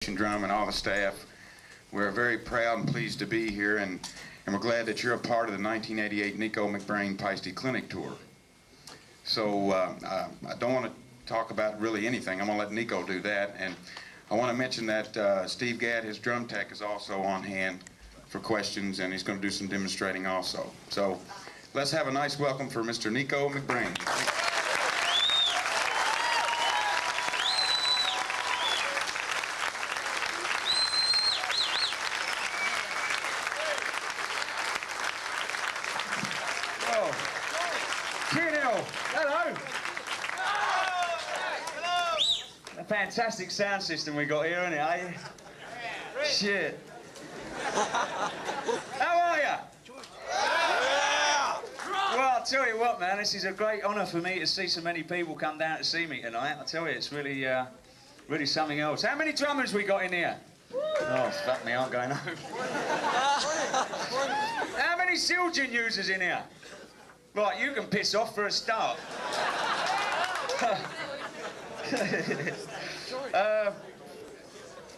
Drum and all the staff. We're very proud and pleased to be here, and we're glad that you're a part of the 1988 Nicko Mcbrain Peisty Clinic Tour. So I don't want to talk about really anything. I'm going to let Nicko do that, and I want to mention that Steve Gadd, his drum tech, is also on hand for questions, and he's going to do some demonstrating also. So let's have a nice welcome for Mr. Nicko Mcbrain. Hello. A fantastic sound system we got here, isn't it, eh? Shit. How are you? Well, I'll tell you what, man, this is a great honour for me to see so many people come down to see me tonight. I'll tell you, it's really, really something else. How many drummers we got in here? Oh, fuck me, I'm going home. How many Silgen users in here? Right, you can piss off for a start.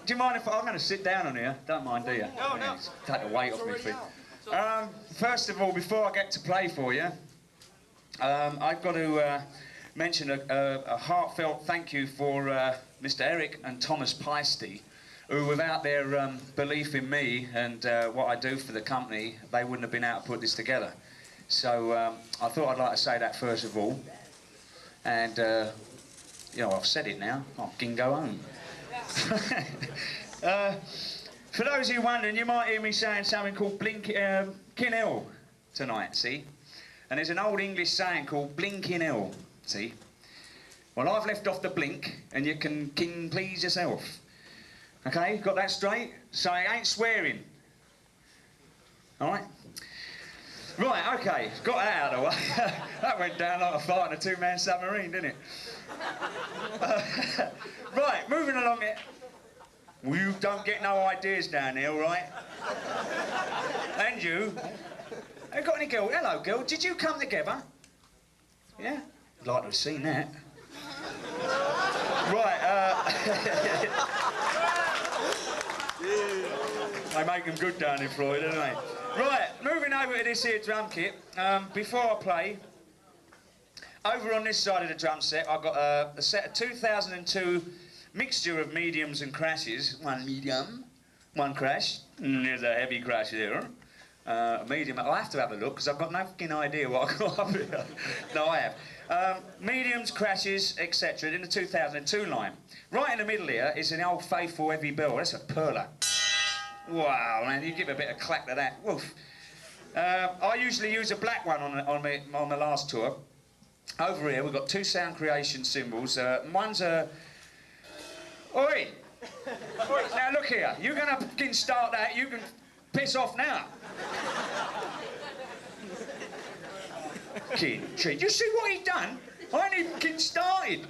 Do you mind if I'm going to sit down on here? Don't mind, do you? No. Take the weight off my feet. First of all, before I get to play for you, I've got to mention a heartfelt thank you for Mr. Eric and Thomas Peisty, who, without their belief in me and what I do for the company, they wouldn't have been able to put this together. So I thought I'd like to say that first of all, and you know, I've said it now. I can go home. For those of you wondering, you might hear me saying something called blinking hell tonight. See, and there's an old English saying called blinking hell. See, well, I've left off the blink, and you can please yourself. Okay, got that straight? So I ain't swearing. All right. Right, okay, got that out of the way. That went down like a fart in a two-man submarine, didn't it? Right, moving along here. Well, you don't get no ideas down here, all right? And you? Have got any girl? Hello, girl. Did you come together? Yeah? I'd like to have seen that. Right, they make them good down in Florida, don't they? Right, moving over to this here drum kit. Before I play, over on this side of the drum set, I've got a set of 2002 mixture of mediums and crashes. One medium, one crash. There's a heavy crash there. Medium, I'll have to have a look because I've got no fucking idea what I got up here. No, I have. Mediums, crashes, etc. in the 2002 line. Right in the middle here is an old faithful heavy bell. That's a perler. Wow, man, you give a bit of clack to that. Woof. I usually use a black one on the last tour. Over here, we've got two sound creation cymbals. One's a... Oi! Now, look here. You're going to fucking start that. You can piss off now. Kid, treat. You see what he done? I ain't even fucking started.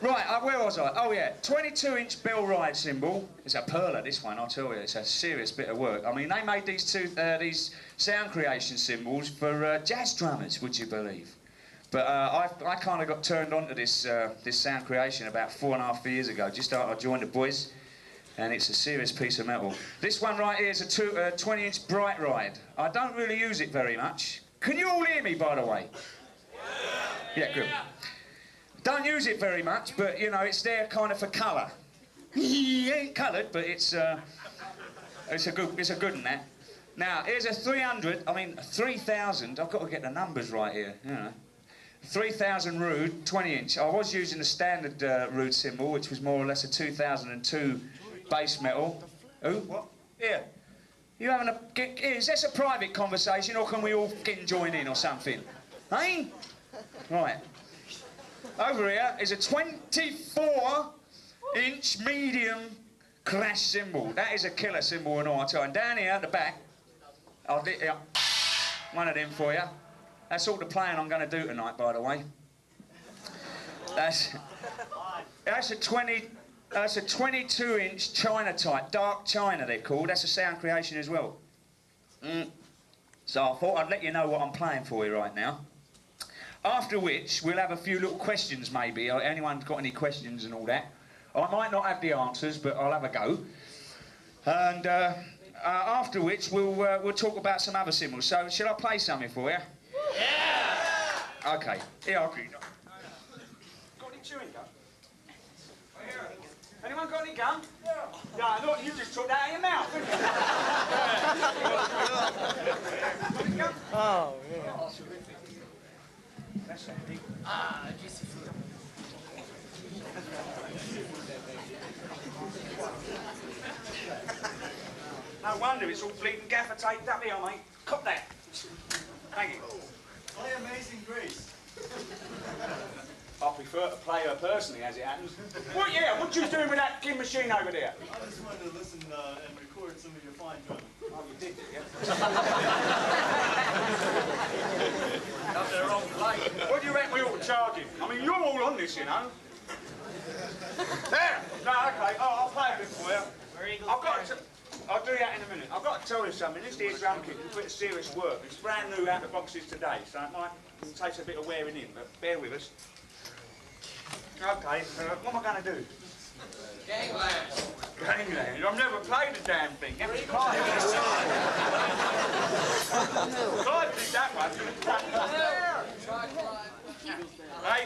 Right, where was I? Oh yeah, 22-inch bell ride cymbal. It's a perler, this one, I'll tell you. It's a serious bit of work. I mean, they made these these sound creation cymbals for jazz drummers, would you believe? But I kind of got turned on to this sound creation about 4.5 years ago, just after I joined the boys, and it's a serious piece of metal. This one right here is a 20-inch bright ride. I don't really use it very much. Can you all hear me, by the way? Yeah, good. Don't use it very much, but you know, it's there kind of for colour. He ain't coloured, but it's a good one, that. Now, here's a 3,000, I've got to get the numbers right here, you know. 3,000 Rude, 20-inch. I was using the standard Rude cymbal, which was more or less a 2002 bass metal. Who? What? Here. You having a... Is this a private conversation, or can we all get join in or something? Hey? Right. Over here is a 24-inch medium crash cymbal. That is a killer cymbal and all, I tell you. And down here at the back, I'll get one of them for you. That's all the playing I'm going to do tonight, by the way. That's a 22-inch China type, dark China they're called. That's a sound creation as well. So I thought I'd let you know what I'm playing for you right now. After which, we'll have a few little questions maybe. Anyone got any questions and all that? I might not have the answers, but I'll have a go. And after which, we'll talk about some other cymbals. So, shall I play something for you? Yeah! Okay, here I'll give you. Got any chewing gum? Anyone got any gum? Yeah. No, look, you just took that out of your mouth, didn't you? Oh, yeah. That's handy. Jesus. No wonder it's all bleeding gaffer taped up here, mate. Cop that. Thank you. Play Amazing Grace. I prefer to play her personally, as it happens. What, yeah, what you doing with that kin machine over there? I just wanted to listen and record some of your fine drumming. Oh, you did, yeah? Up there on play. What do you reckon we ought to charge him? I mean, you're all on this, you know. There! No, okay, I'll play a bit for you. I'll do that in a minute. I've got to tell you something. This here drum kit is a bit of serious work. It's brand new out of the boxes today, so it might take a bit of wearing in, but bear with us. Okay, what am I going to do? Gangland. Gangland? I've never played the damn thing. Clive did that one. Hey,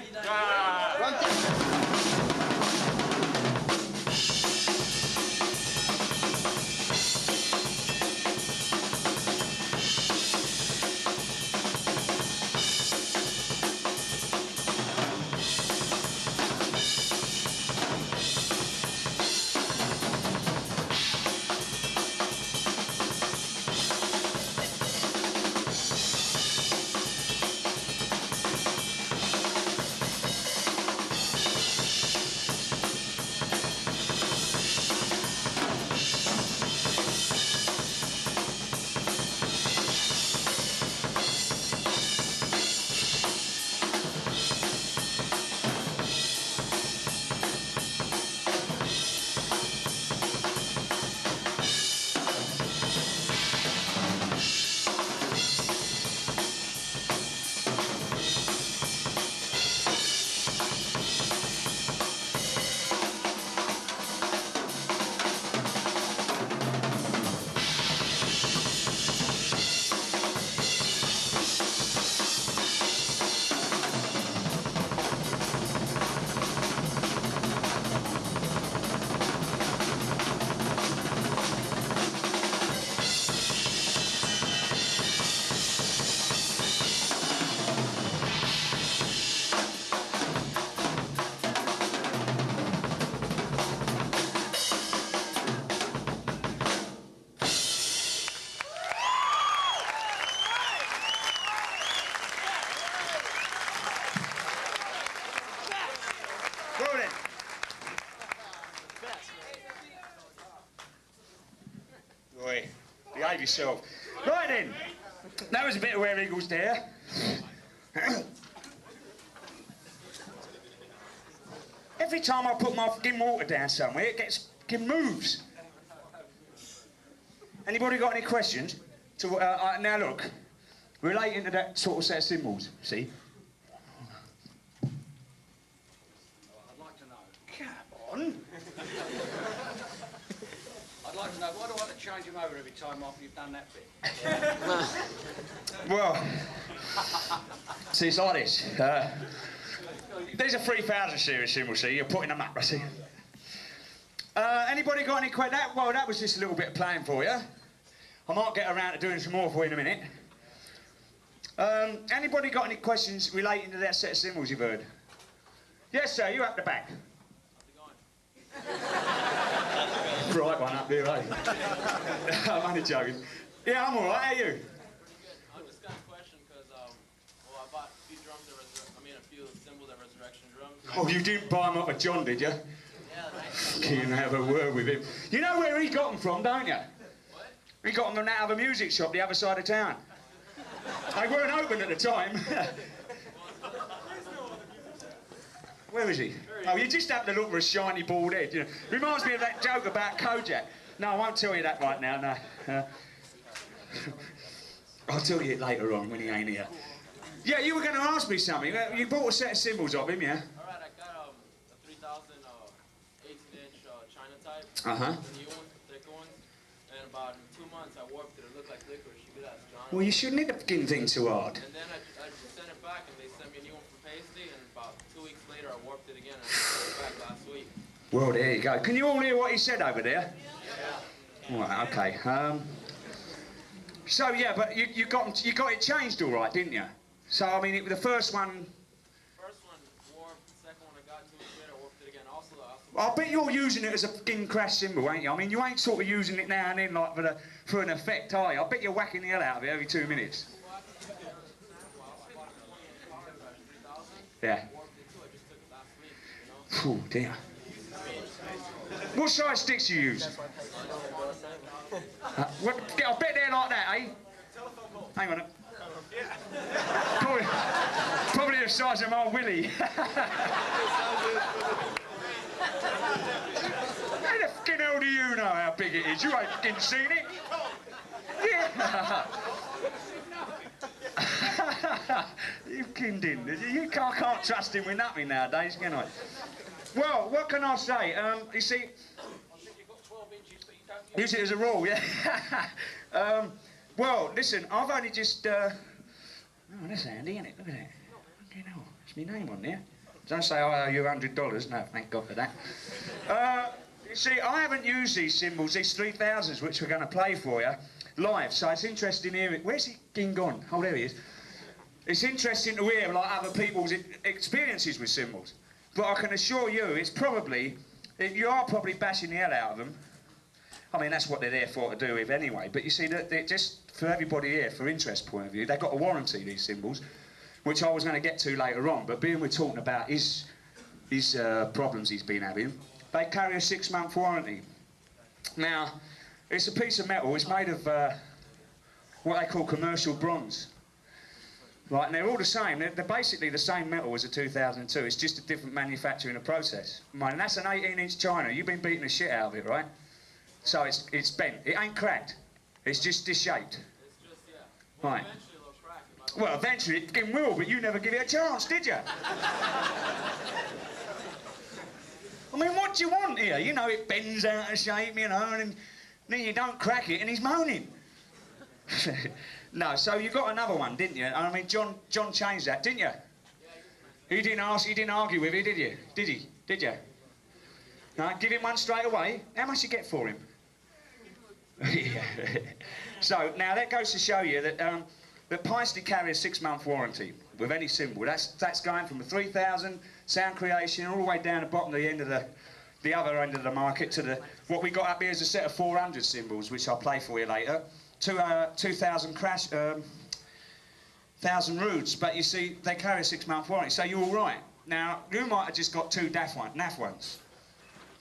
Boy, behave yourself. Right then, that was a bit of Where Eagles there. Every time I put my fucking water down somewhere, it moves. Anybody got any questions? Now look, relating to that sort of set of cymbals, see? I'd like to know. Come on. I'd like to know, why do I have to change him over every time after you've done that bit? Well, see, it's like this. There's a 3000 series cymbal, see, you're putting them up, I see. Anybody got any questions? Well, that was just a little bit of playing for you. I might get around to doing some more for you in a minute. Anybody got any questions relating to that set of cymbals you've heard? Yes, sir, you up the back. Bright one up there, eh? I'm only joking. Yeah, I'm all right. How are you? I just got a question because, well, I bought a few drums at a few cymbals at Resurrection Drums. Oh, you didn't buy them off of John, did you? Yeah, nice. Can have a word with him. You know where he got them from, don't you? What? He got them from that other music shop, the other side of town. They weren't open at the time. Where is he? Oh, you just happen to look for a shiny bald head. You know. Reminds me of that joke about Kojak. No, I won't tell you that right now, no. I'll tell you it later on when he ain't here. Yeah, you were going to ask me something. You bought a set of cymbals off him, yeah? All right, I got a 3000 AC The new ones, the thick ones. And about 2 months, I warped it. It looked like licorice. You could ask John. Well, you shouldn't hit the fucking thing too hard. And then I sent it back, and they sent me a new one from Pasty. And about 2 weeks later, I warped it again. And I sent it back last week. Well, there you go. Can you all hear what he said over there? Yeah. Right, okay. So yeah, but you got it changed all right, didn't you? So I mean, the first one. First one warped. Second one I got 2 weeks later, I warped it again. Also, I bet you're using it as a fucking crash cymbal, ain't you? I mean, you ain't sort of using it now and then like for an effect, are you? I bet you're whacking the hell out of it every 2 minutes. Yeah. Oh dear. What size sticks you use? What, I bet they're like that, eh? Hang on. Probably the size of my willy. How the fucking hell do you know how big it is? You ain't fucking seen it. Yeah. You kidding? I can't trust him with nothing nowadays, can I? Well, what can I say? You see, use it as a rule, yeah. Well, listen, I've only just. Oh, that's handy, isn't it? Look at that. You know, it's my name on there. Don't say I owe you $100. No, thank God for that. You see, I haven't used these cymbals, these 3000s, which we're going to play for you live. So it's interesting hearing. Where's he gone? Oh, there he is. It's interesting to hear like other people's experiences with cymbals. But I can assure you, it's probably you are probably bashing the hell out of them. I mean, that's what they're there for to do with anyway. But you see, that just for everybody here, for interest point of view, they've got a warranty, these cymbals, which I was going to get to later on. But being we're talking about his problems he's been having, they carry a 6-month warranty. Now, it's a piece of metal. It's made of what they call commercial bronze. Right, and they're all the same. They're basically the same metal as a 2002. It's just a different manufacturing process. Right, and that's an 18-inch china. You've been beating the shit out of it, right? So it's bent. It ain't cracked. It's just disshaped. It's just, yeah. Well, right. Eventually it'll crack. Well, eventually it fucking will, but you never give it a chance, did you? I mean, what do you want here? You know, it bends out of shape, you know, and then you don't crack it, and he's moaning. No, so you got another one, didn't you? I mean, John changed that, didn't you? Yeah, he didn't argue with you, did you? Did he? Did you? No, give him one straight away. How much you get for him? So now that goes to show you that that Peisty carry a 6-month warranty with any cymbal. That's going from a 3000 sound creation all the way down the bottom, the end of the other end of the market to what we got up here is a set of 400 cymbals, which I'll play for you later. 2000 crash, 1000 roots. But you see, they carry a 6-month warranty, so you're all right. Now you might have just got 2 naff ones.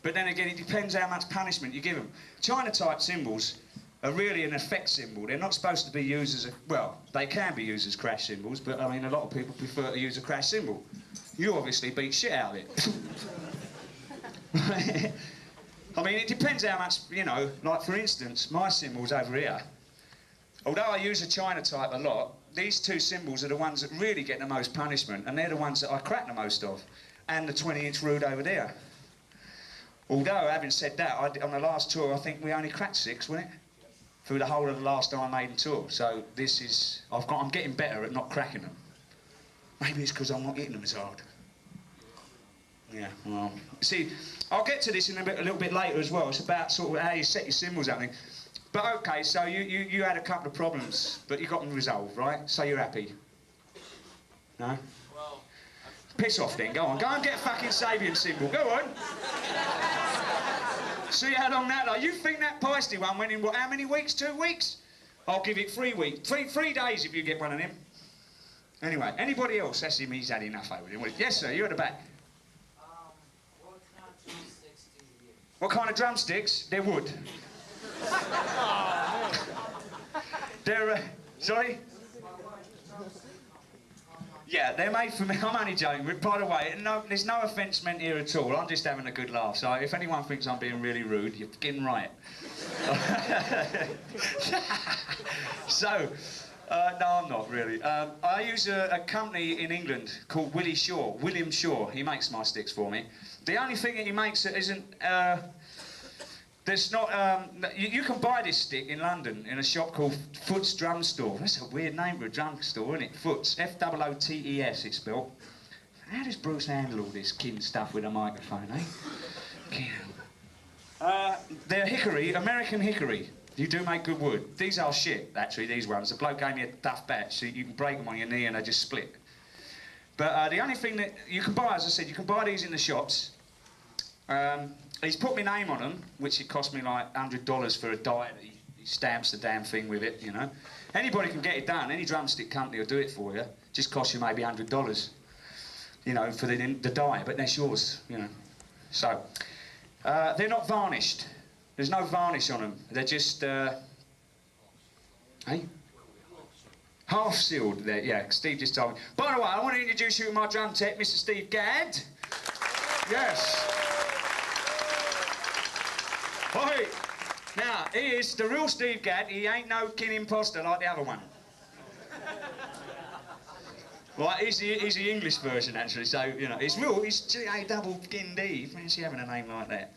But then again, it depends how much punishment you give them. China-type cymbals are really an effect cymbal. They're not supposed to be used as well, they can be used as crash cymbals, but I mean, a lot of people prefer to use a crash cymbal. You obviously beat shit out of it. I mean, it depends how much, you know, like for instance, my cymbals over here, although I use a China-type a lot, these 2 cymbals are the ones that really get the most punishment, and they're the ones that I crack the most of, and the 20-inch rood over there. Although, having said that, on the last tour, I think we only cracked 6, wasn't it? Through the whole of the last Iron Maiden tour. So this is, I'm getting better at not cracking them. Maybe it's because I'm not hitting them as hard. Yeah, well, see, I'll get to this in a little bit later as well. It's about sort of how you set your cymbals up. But okay, so you had a couple of problems, but you got them resolved, right? So you're happy? No? Well, piss off then, go on and get a fucking Sabian cymbal, go on. See how long that lasts. You think that Peisty one went in, what, how many weeks? 2 weeks? I'll give it 3 weeks. Three days if you get one of them. Anyway, anybody else? That's him, he's had enough over him. Yes, sir, you're at the back. What kind of drumsticks do you use? What kind of drumsticks? They're wood. They're, sorry? Yeah, they're made for me. I'm only joking. By the way, no, there's no offence meant here at all. I'm just having a good laugh. So if anyone thinks I'm being really rude, you're getting right. So, no, I'm not really. I use a company in England called William Shaw. He makes my sticks for me. The only thing that he makes that isn't There's not. You can buy this stick in London in a shop called Foot's Drum Store. That's a weird name for a drum store, isn't it? Foot's, F-O-O-T-E-S. It's spelled. How does Bruce handle all this kin stuff with a microphone, eh? They're hickory, American hickory. You do make good wood. These are shit, actually. These ones. The bloke gave me a tough batch, so you can break them on your knee and they just split. But the only thing that you can buy, as I said, you can buy these in the shops. He's put my name on them, which it cost me like $100 for a die. He stamps the damn thing with it, you know. Anybody can get it done. Any drumstick company will do it for you. Just costs you maybe $100, you know, for the die, but that's yours, you know. So, they're not varnished. There's no varnish on them. They're just, hey? Half sealed. There, yeah, Steve just told me. By the way, I want to introduce you to my drum tech, Mr. Steve Gadd. Yes. Oi. Now, he is the real Steve Gadd. He ain't no kin imposter like the other one. Right, he's the English version, actually, so, you know, it's real, he's G-A-double-kin-D. Fancy having a name like that.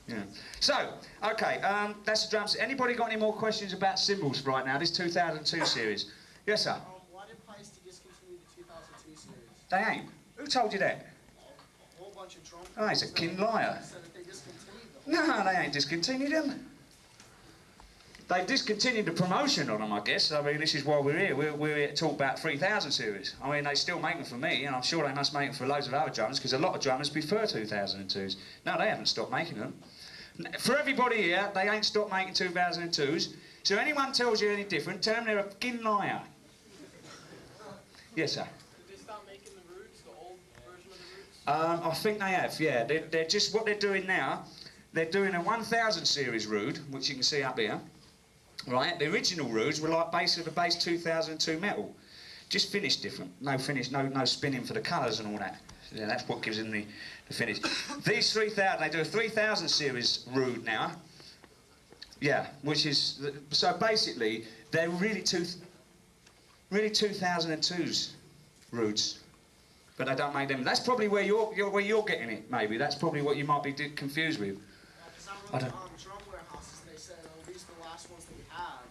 Yeah. So, okay, that's the drums. Anybody got any more questions about cymbals right now, this 2002 series? Yes, sir? Why did Peisty discontinue the 2002 series? They ain't. Who told you that? A whole bunch of drum Oh, he's a kin liar. said that they discontinued them. No, they ain't discontinued them. They've discontinued the promotion on them, I guess. I mean, this is why we're here. We're here to talk about 3000 series. I mean, they still make them for me, and I'm sure they must make them for loads of other drummers, because a lot of drummers prefer 2002s. No, they haven't stopped making them. For everybody here, they ain't stopped making 2002s. So anyone tells you any different, tell them they're a fucking liar. Yes, sir? Did they stop making the roots, the old version of the roots? I think they have, yeah. They're just, what they're doing now, they're doing a 1000 series rood, which you can see up here. Right, the original roods were like base 2002 metal. Just finished different. No finish, no spinning for the colours and all that. Yeah, that's what gives them the finish. These 3000, they do a 3000 series rood now. Yeah, which is, so basically, they're really 2002's roods. But they don't make them. That's probably where you're getting it, maybe. That's probably what you might be confused with. Because I remember drum warehouses, they said, oh, these are the last ones that we have.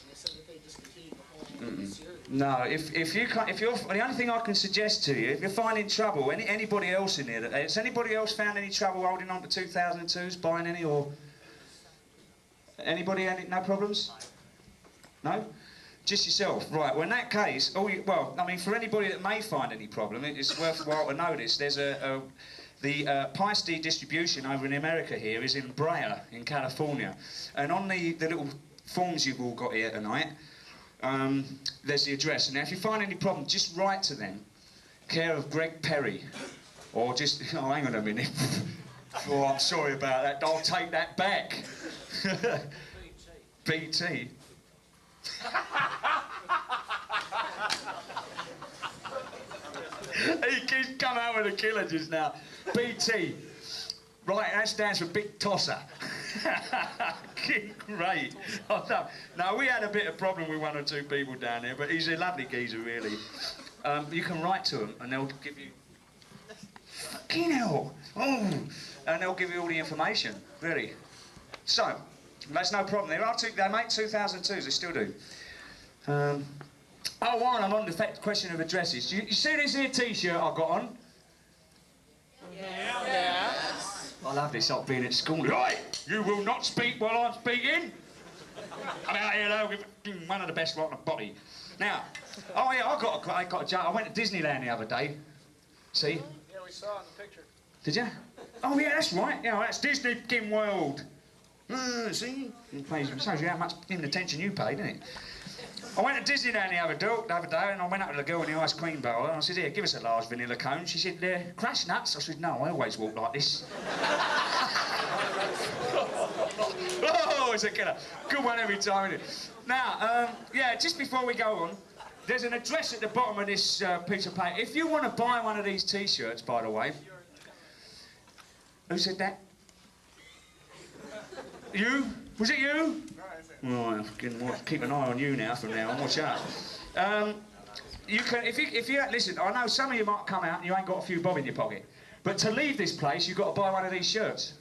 And they said that they discontinued the whole series. No, if you're, the only thing I can suggest to you, if you're finding trouble, anybody else in here, has anybody else found any trouble holding on to 2002s, buying any, or anybody, no problems? No? Just yourself, right? Well, in that case, well, I mean, for anybody that may find any problem, it's worthwhile to notice there's the Peisty distribution over in America here is in Brea, in California, and on the little forms you've all got here tonight, there's the address. And now, if you find any problem, just write to them, care of Greg Perry, or just, oh, hang on a minute. Oh, I'm sorry about that. I'll take that back. BT. He keeps come out with a killer just now. BT. Right, that stands for Big Tosser. Great. Oh, no, we had a bit of problem with one or two people down there, but he's a lovely geezer, really. You can write to them, and they'll give you... Fucking hell! Oh! And they'll give you all the information, really. So, that's no problem. They make 2002s, they still do. Oh, while I'm on the question of addresses, you see this here T-shirt I've got on? Yeah. I love this, I've been at school. Right, you will not speak while I'm speaking. I'm out here though with one of the best right on the body. Now, oh yeah, I got a joke. I went to Disneyland the other day. See? Yeah, we saw it in the picture. Did you? Oh yeah, that's right. Yeah, that's Disney fucking World. See? It shows you how much attention you paid, didn't it? I went to Disneyland the other day, and I went up to the girl in the ice cream bar, and I said, here, give us a large vanilla cone. She said, crash nuts? I said, no, I always walk like this. Oh, it's a killer. Good one every time, isn't it? Now, yeah, just before we go on, there's an address at the bottom of this piece of paper. If you want to buy one of these T-shirts, by the way... Who said that? You? Was it you? Oh, keep an eye on you now from now on, watch out. You can, if you listen, I know some of you might come out and you ain't got a few bob in your pocket, but to leave this place, you've got to buy one of these shirts.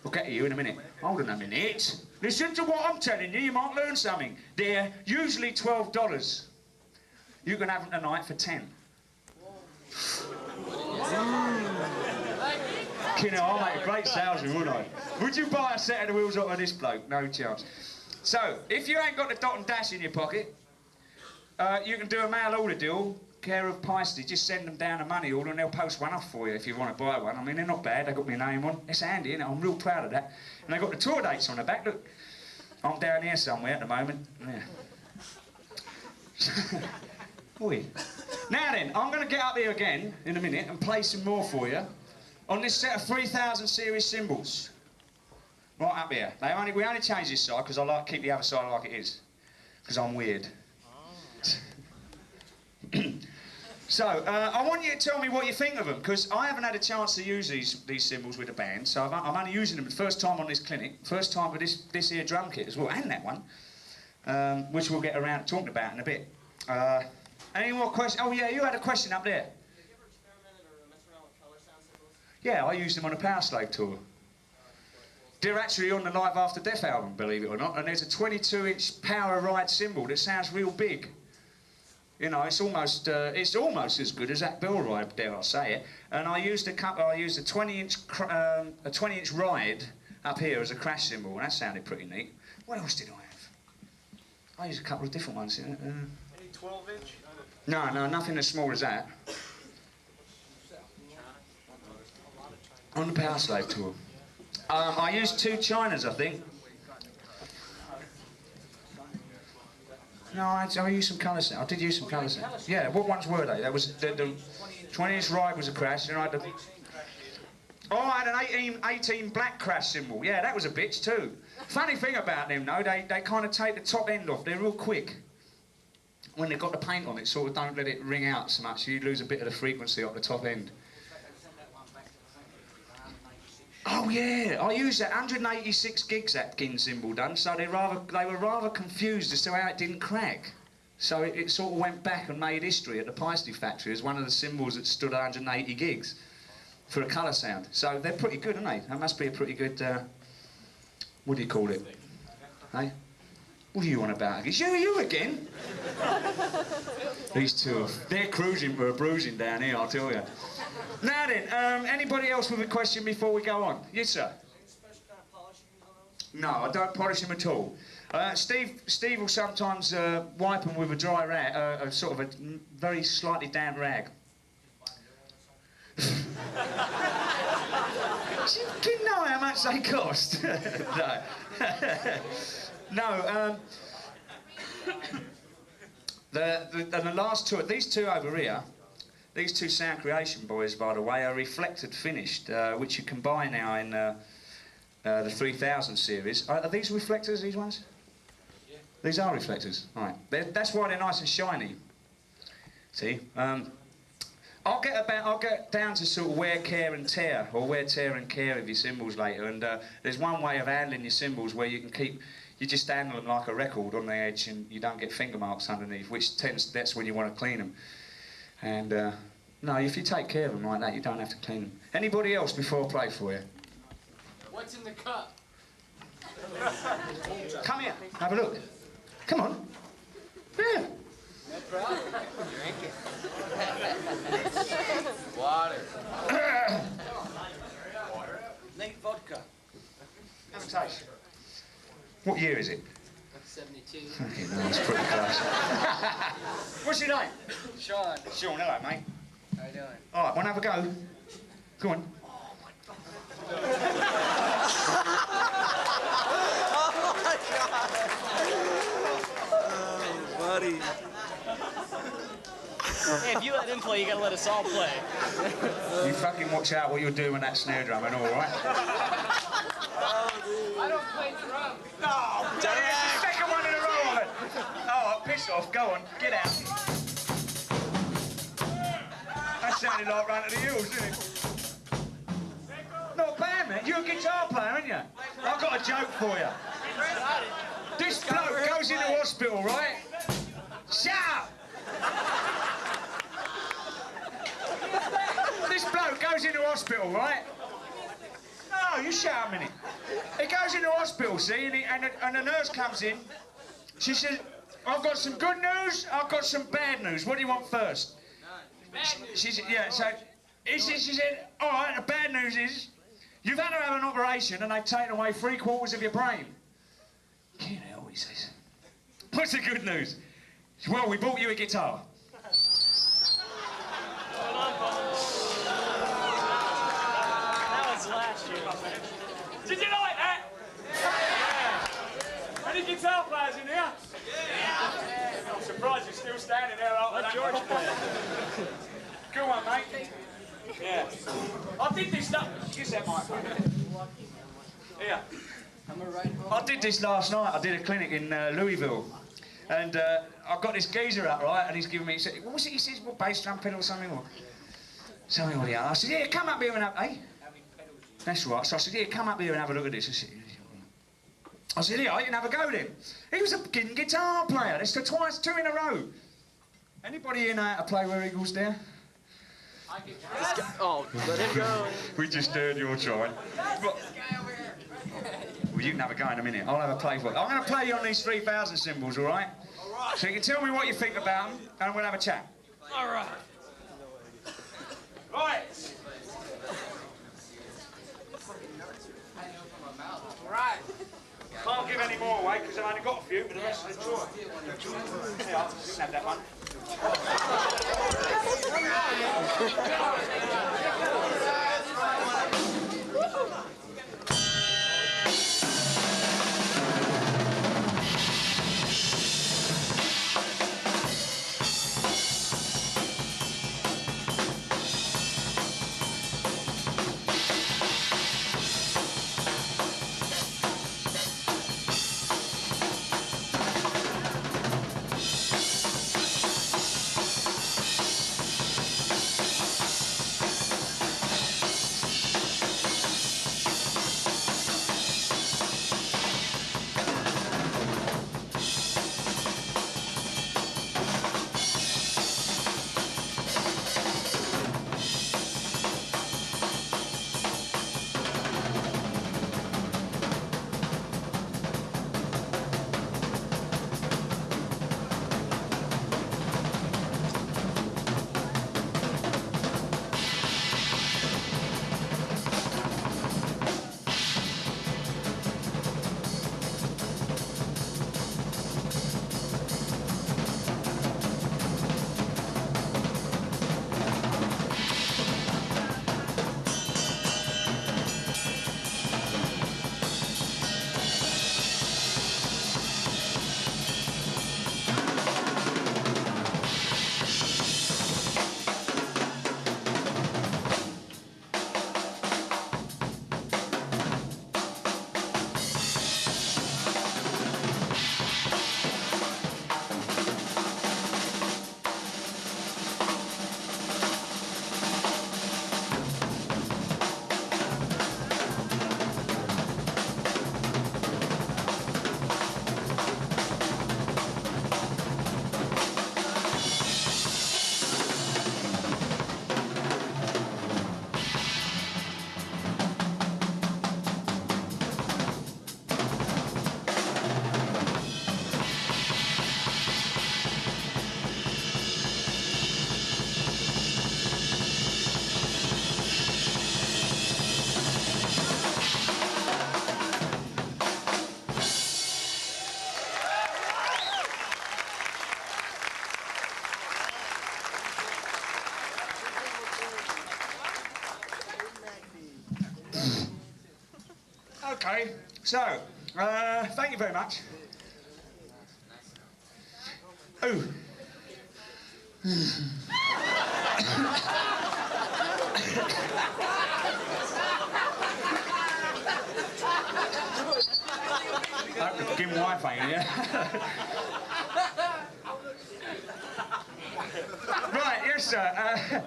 I'll get to you in a minute. Hold on a minute. Listen to what I'm telling you, you might learn something. They're usually $12. You can have them tonight for 10. You know, I'll make a great salesman, wouldn't I? Would you buy a set of the wheels off of this bloke? No chance. So, if you ain't got the dot and dash in your pocket, you can do a mail order deal, care of Peisty. Just send them down a money order and they'll post one off for you if you want to buy one. I mean, they're not bad. They've got my name on. It's handy, isn't it? I'm real proud of that. And they've got the tour dates on the back. Look, I'm down here somewhere at the moment. Yeah. Oi. Now then, I'm going to get up here again in a minute and play some more for you on this set of 3000 series cymbals. Right up here. We only change this side because I like to keep the other side like it is. Because I'm weird. So, I want you to tell me what you think of them, because I haven't had a chance to use these cymbals with a band, so I'm only using them the first time on this clinic, first time with this here drum kit as well, and that one, which we'll get around to talking about in a bit. Any more questions? Oh yeah, you had a question up there. Have you ever experimented or messed around with color sound cymbals? Yeah, I used them on a Power Slave tour. They're actually on the Live After Death album, believe it or not, and there's a 22-inch power ride cymbal that sounds real big. You know, it's almost as good as that Bill ride, dare I say it. And I used a 20-inch ride up here as a crash cymbal, and that sounded pretty neat. What else did I have? I used a couple of different ones. Any 12-inch? No, nothing as small as that. On the Power Slave tour. I used 2 Chinas, I think. No, I used some colours. I did use some colours. Yeah, what ones were they? That was the 20-inch ride was a crash, and I had the... Oh, I had an 18 black crash cymbal. Yeah, that was a bitch too. Funny thing about them though, they kind of take the top end off. They're real quick. When they've got the paint on it, sort of don't let it ring out so much. You lose a bit of the frequency off the top end. Oh yeah, I used that 186 gigs that Ginn cymbal done, so they were rather confused as to how it didn't crack. So it sort of went back and made history at the Peisty factory as one of the cymbals that stood 180 gigs for a colour sound. So they're pretty good, aren't they? That must be a pretty good, what do you call it? Hey? What are you on about? It's you again? These two, they're cruising for a bruising down here, I'll tell you. Now then, anybody else with a question before we go on? Yes, sir? No, I don't polish them at all. Steve will sometimes wipe them with a dry rag, sort of a very slightly damp rag. Do you know how much they cost? No. No. The last two, these two over here, these 2 Sound Creation boys, by the way, are reflected finished, which you can buy now in the 3000 series. Are these reflectors, these ones? Yeah. These are reflectors, right. That's why they're nice and shiny. See? I'll get down to sort of wear, care and tear, or wear, tear and care of your cymbals later, and there's one way of handling your cymbals where you can keep, you just handle them like a record on the edge and you don't get finger marks underneath, that's when you want to clean them. And no, if you take care of them like that, you don't have to clean them. Anybody else before I play for you? What's in the cup? Come here, have a look. Come on. Yeah. No problem. Drink it. Water. Make vodka. Have a taste. What year is it? 72. Okay, no, that's pretty close. What's your name? Sean, Sean, hello, mate. how you doing? All right, want to have a go? Go on. Buddy. Hey, if you let him play, you gotta let us all play. You fucking watch out what you're doing with that snare drum and all, right? I don't play drums. No, damn it, it's the second one in a row of it. Oh, piss off, go on, get out. That sounded like Run to the Hills, didn't it? Not bad, man. You're a guitar player, aren't you? I've got a joke for you. This bloke goes into hospital, right? Shut up! This bloke goes into hospital, right? No! No, you shut a minute. He goes into hospital, see, and the nurse comes in. She says, I've got some good news, I've got some bad news. What do you want first? She said, yeah, so she said, all right, the bad news is you've had to have an operation and they've taken away 3/4 of your brain. You know, he says. What's the good news? Well, we bought you a guitar. That was last year. Did you like that? Yeah. Any guitar players in here? Yeah. I'm surprised you're still standing there after that. George play. Good one, mate. Yeah. I did this stuff. Use that microphone. Here. I did this last night. I did a clinic in Louisville. And I've got this geezer up, right? And he's giving me, he said, what was it? He says, what, bass drum pedal or something? Or something like that. I said, yeah, come up here and have, eh? That's right. So I said, yeah, come up here and have a look at this. I said, yeah, you can have a go then. He was a fucking guitar player. That's the twice, 2 in a row. Anybody here know how to play Where Eagles Dare? Oh, let him go. We just heard your try. Well, you can have a go in a minute. I'll have a play for it. I'm going to play you on these 3,000 cymbals, all right? So you can tell me what you think about them, and we'll have a chat. All right. Right. Right. Can't give any more away because I've only got a few for the rest of the tour. Yeah, you can have that one. Okay, so, thank you very much. Ooh. Give him Wi-Fi, yeah? Right, yes, sir.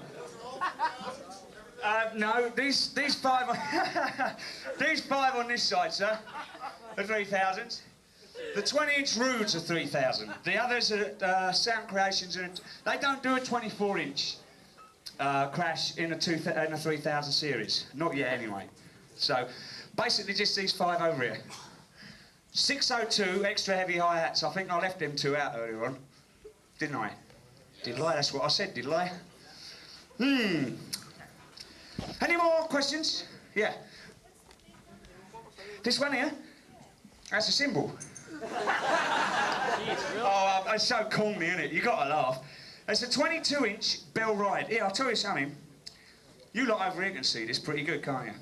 No, these 5 these 5 on this side, sir, are 3,000s. The 20-inch Rudes are 3,000. The others are Sound Creations. They don't do a 24-inch crash in a 3,000 series. Not yet, anyway. So, Basically just these 5 over here. 602 extra heavy hi-hats. I think I left them 2 out earlier on. Didn't I? Did I? That's what I said, did I? Any more questions? Yeah. This one here? That's a cymbal. Oh, it's so corny, isn't it? You got to laugh. It's a 22-inch Bell Ride. Here, I'll tell you something. You lot over here can see this pretty good, can't you?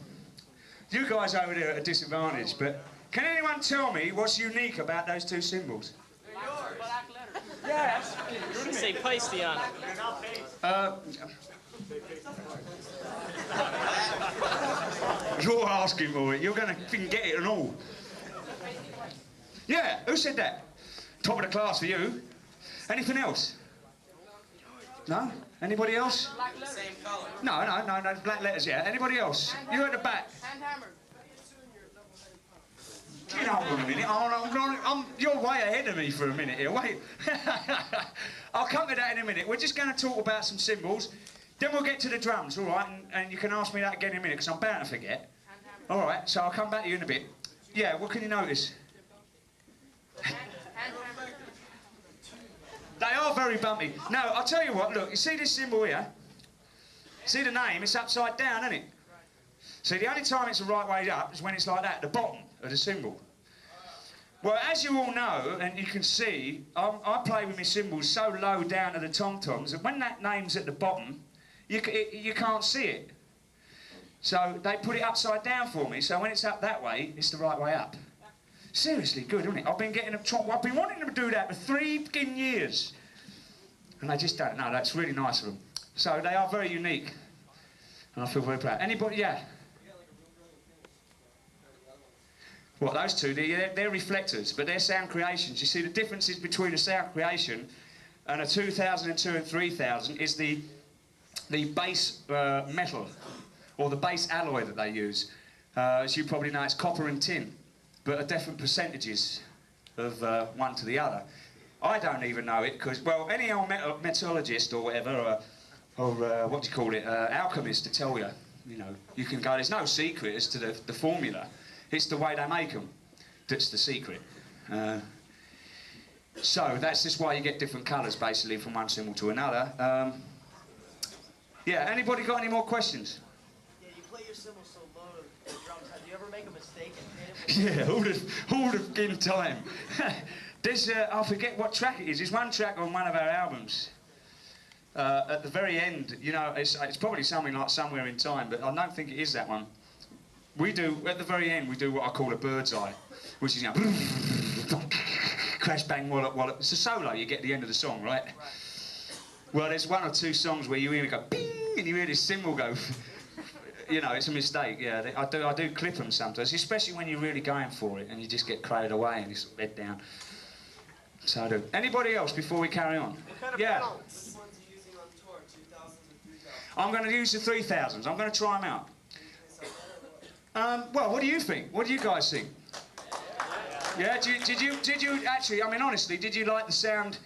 You guys over there are at a disadvantage, but can anyone tell me what's unique about those 2 cymbals? Black letters. Yeah, It should say Peisty on it. You're asking for it. You're going to get it and all. Yeah, who said that? Top of the class for you. Anything else? No? Anybody else? Same color. No, black letters, yeah. Anybody else? You at the back. Hand hammered. You know, hold on a minute. You're way ahead of me for a minute here. Wait. I'll come to that in a minute. We're just going to talk about some cymbals. Then we'll get to the drums, all right? And you can ask me that again in a minute, because I'm bound to forget. All right, so I'll come back to you in a bit. Yeah, what can you notice? They are very bumpy. No, I'll tell you what, look, you see this cymbal here? See the name? It's upside down, isn't it? See, the only time it's the right way up is when it's like that, at the bottom of the cymbal. Well, as you all know, and you can see, I play with my cymbals so low down to the tom-toms that when that name's at the bottom, you can't see it. So they put it upside down for me, so when it's up that way, it's the right way up. Seriously good, isn't it? I've been wanting them to do that for 3 fucking years. And they just don't. No, that's really nice of them. So they are very unique. And I feel very proud. Anybody? Yeah? What, those 2? They're reflectors, but they're sound creations. You see, the differences between a sound creation and a 2002 and 3000 is the base metal, or the base alloy that they use. As you probably know, it's copper and tin, but at different percentages of one to the other. I don't even know it, because, well, any old metallurgist or whatever, or what do you call it, alchemist to tell you, you know, you can go, there's no secret as to the formula. It's the way they make them that's the secret. So that's just why you get different colours, basically, from one cymbal to another. Yeah, anybody got any more questions? Yeah, you play your cymbal so low to the drums. Do you ever make a mistake and hit it? Yeah, all the fucking time. There's, I forget what track it is. There's one track on one of our albums. At the very end, you know, it's probably something like Somewhere in Time, but I don't think it is that one. We do, at the very end, we do what I call a bird's eye, which is, you know, crash, bang, wallop, wallop. It's a solo, you get at the end of the song, right? Well, there's 1 or 2 songs where you hear it go, bing, and you hear this cymbal go, you know, it's a mistake, yeah. I do clip them sometimes, especially when you're really going for it and you just get carried away and it's head down. So I do. Anybody else before we carry on? Yeah. Which ones are you using on tour, 2000s and 3000s? I'm going to use the 3000s. I'm going to try them out. Well, what do you think? What do you guys think? Yeah, did you actually, I mean, honestly, did you like the sound,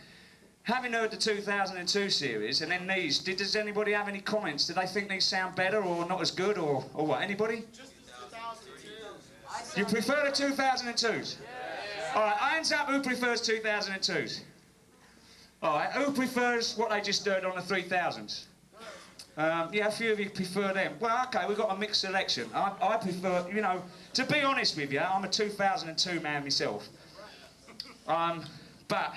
having heard the 2002 series and then these, does anybody have any comments? Do they think these sound better or not as good or what? Anybody? Just the 2002s. You prefer the 2002s? Yeah. All right, hands up who prefers 2002s. All right, who prefers what they just heard on the 3000s? Yeah, a few of you prefer them. Well, okay, we've got a mixed selection. I prefer, you know, to be honest with you, I'm a 2002 man myself. But,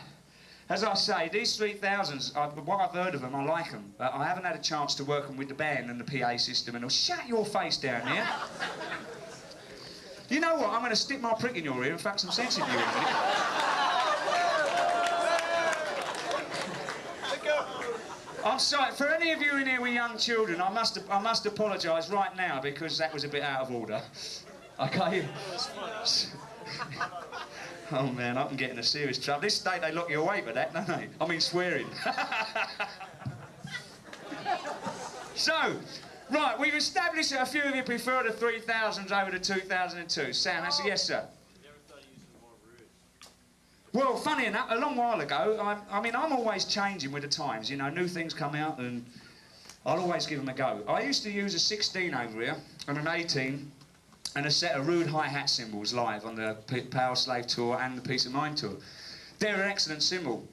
as I say, these 3000s, what I've heard of them, I like them. I haven't had a chance to work them with the band and the PA system and all. Shut your face down here. You know what, I'm going to stick my prick in your ear and fuck some sense into you in a minute. I'm sorry, for any of you in here with young children, I must apologise right now because that was a bit out of order. Okay? Oh man, I can get into serious trouble. This state they lock you away for that, don't they? I mean swearing. So, right, we've established that a few of you prefer the 3000s over the 2002. Sam, that's a yes, sir. Well, funny enough, a long while ago, I mean, I'm always changing with the times, you know, new things come out and I'll always give them a go. I used to use a 16 over here and an 18 and a set of rude hi-hat cymbals live on the Power Slave tour and the Peace of Mind tour. They're an excellent cymbal,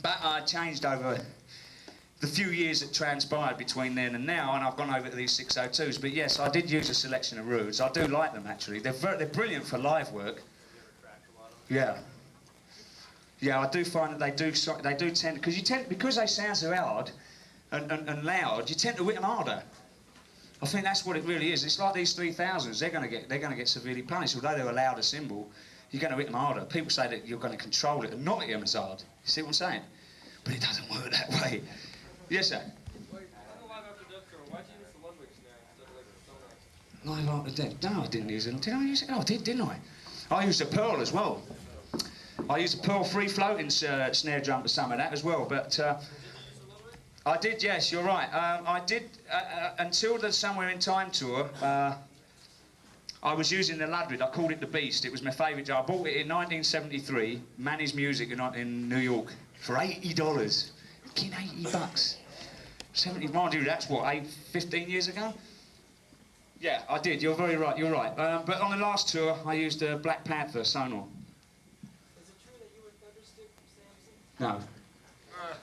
but I changed over the few years that transpired between then and now, and I've gone over to these 602s. But yes, I did use a selection of Roods. I do like them, actually. They're brilliant for live work. Yeah. Yeah, I do find that they do tend, because they sound so hard and loud, you tend to hit them harder. I think that's what it really is. It's like these 3000s. They're going to get severely punished. Although they're a louder cymbal, you're going to hit them harder. People say that you're going to control it and not hit them as hard. You see what I'm saying? But it doesn't work that way. Yes, sir. Live After Death. No, I didn't use it. Did I use it? Oh, I did, didn't I? I used a Pearl as well. I used a Pearl free floating snare drum for some of that as well. But I did, yes, you're right. I did until the Somewhere in Time tour. I was using the Ludwig. I called it the Beast. It was my favourite drum. I bought it in 1973. Manny's Music in New York for $80. Fucking $80. 70, mind you, that's what, 15 years ago? Yeah, I did, you're very right, you're right. But on the last tour, I used a Black Panther Sonor. Is it true that you were Thunderstick Samson?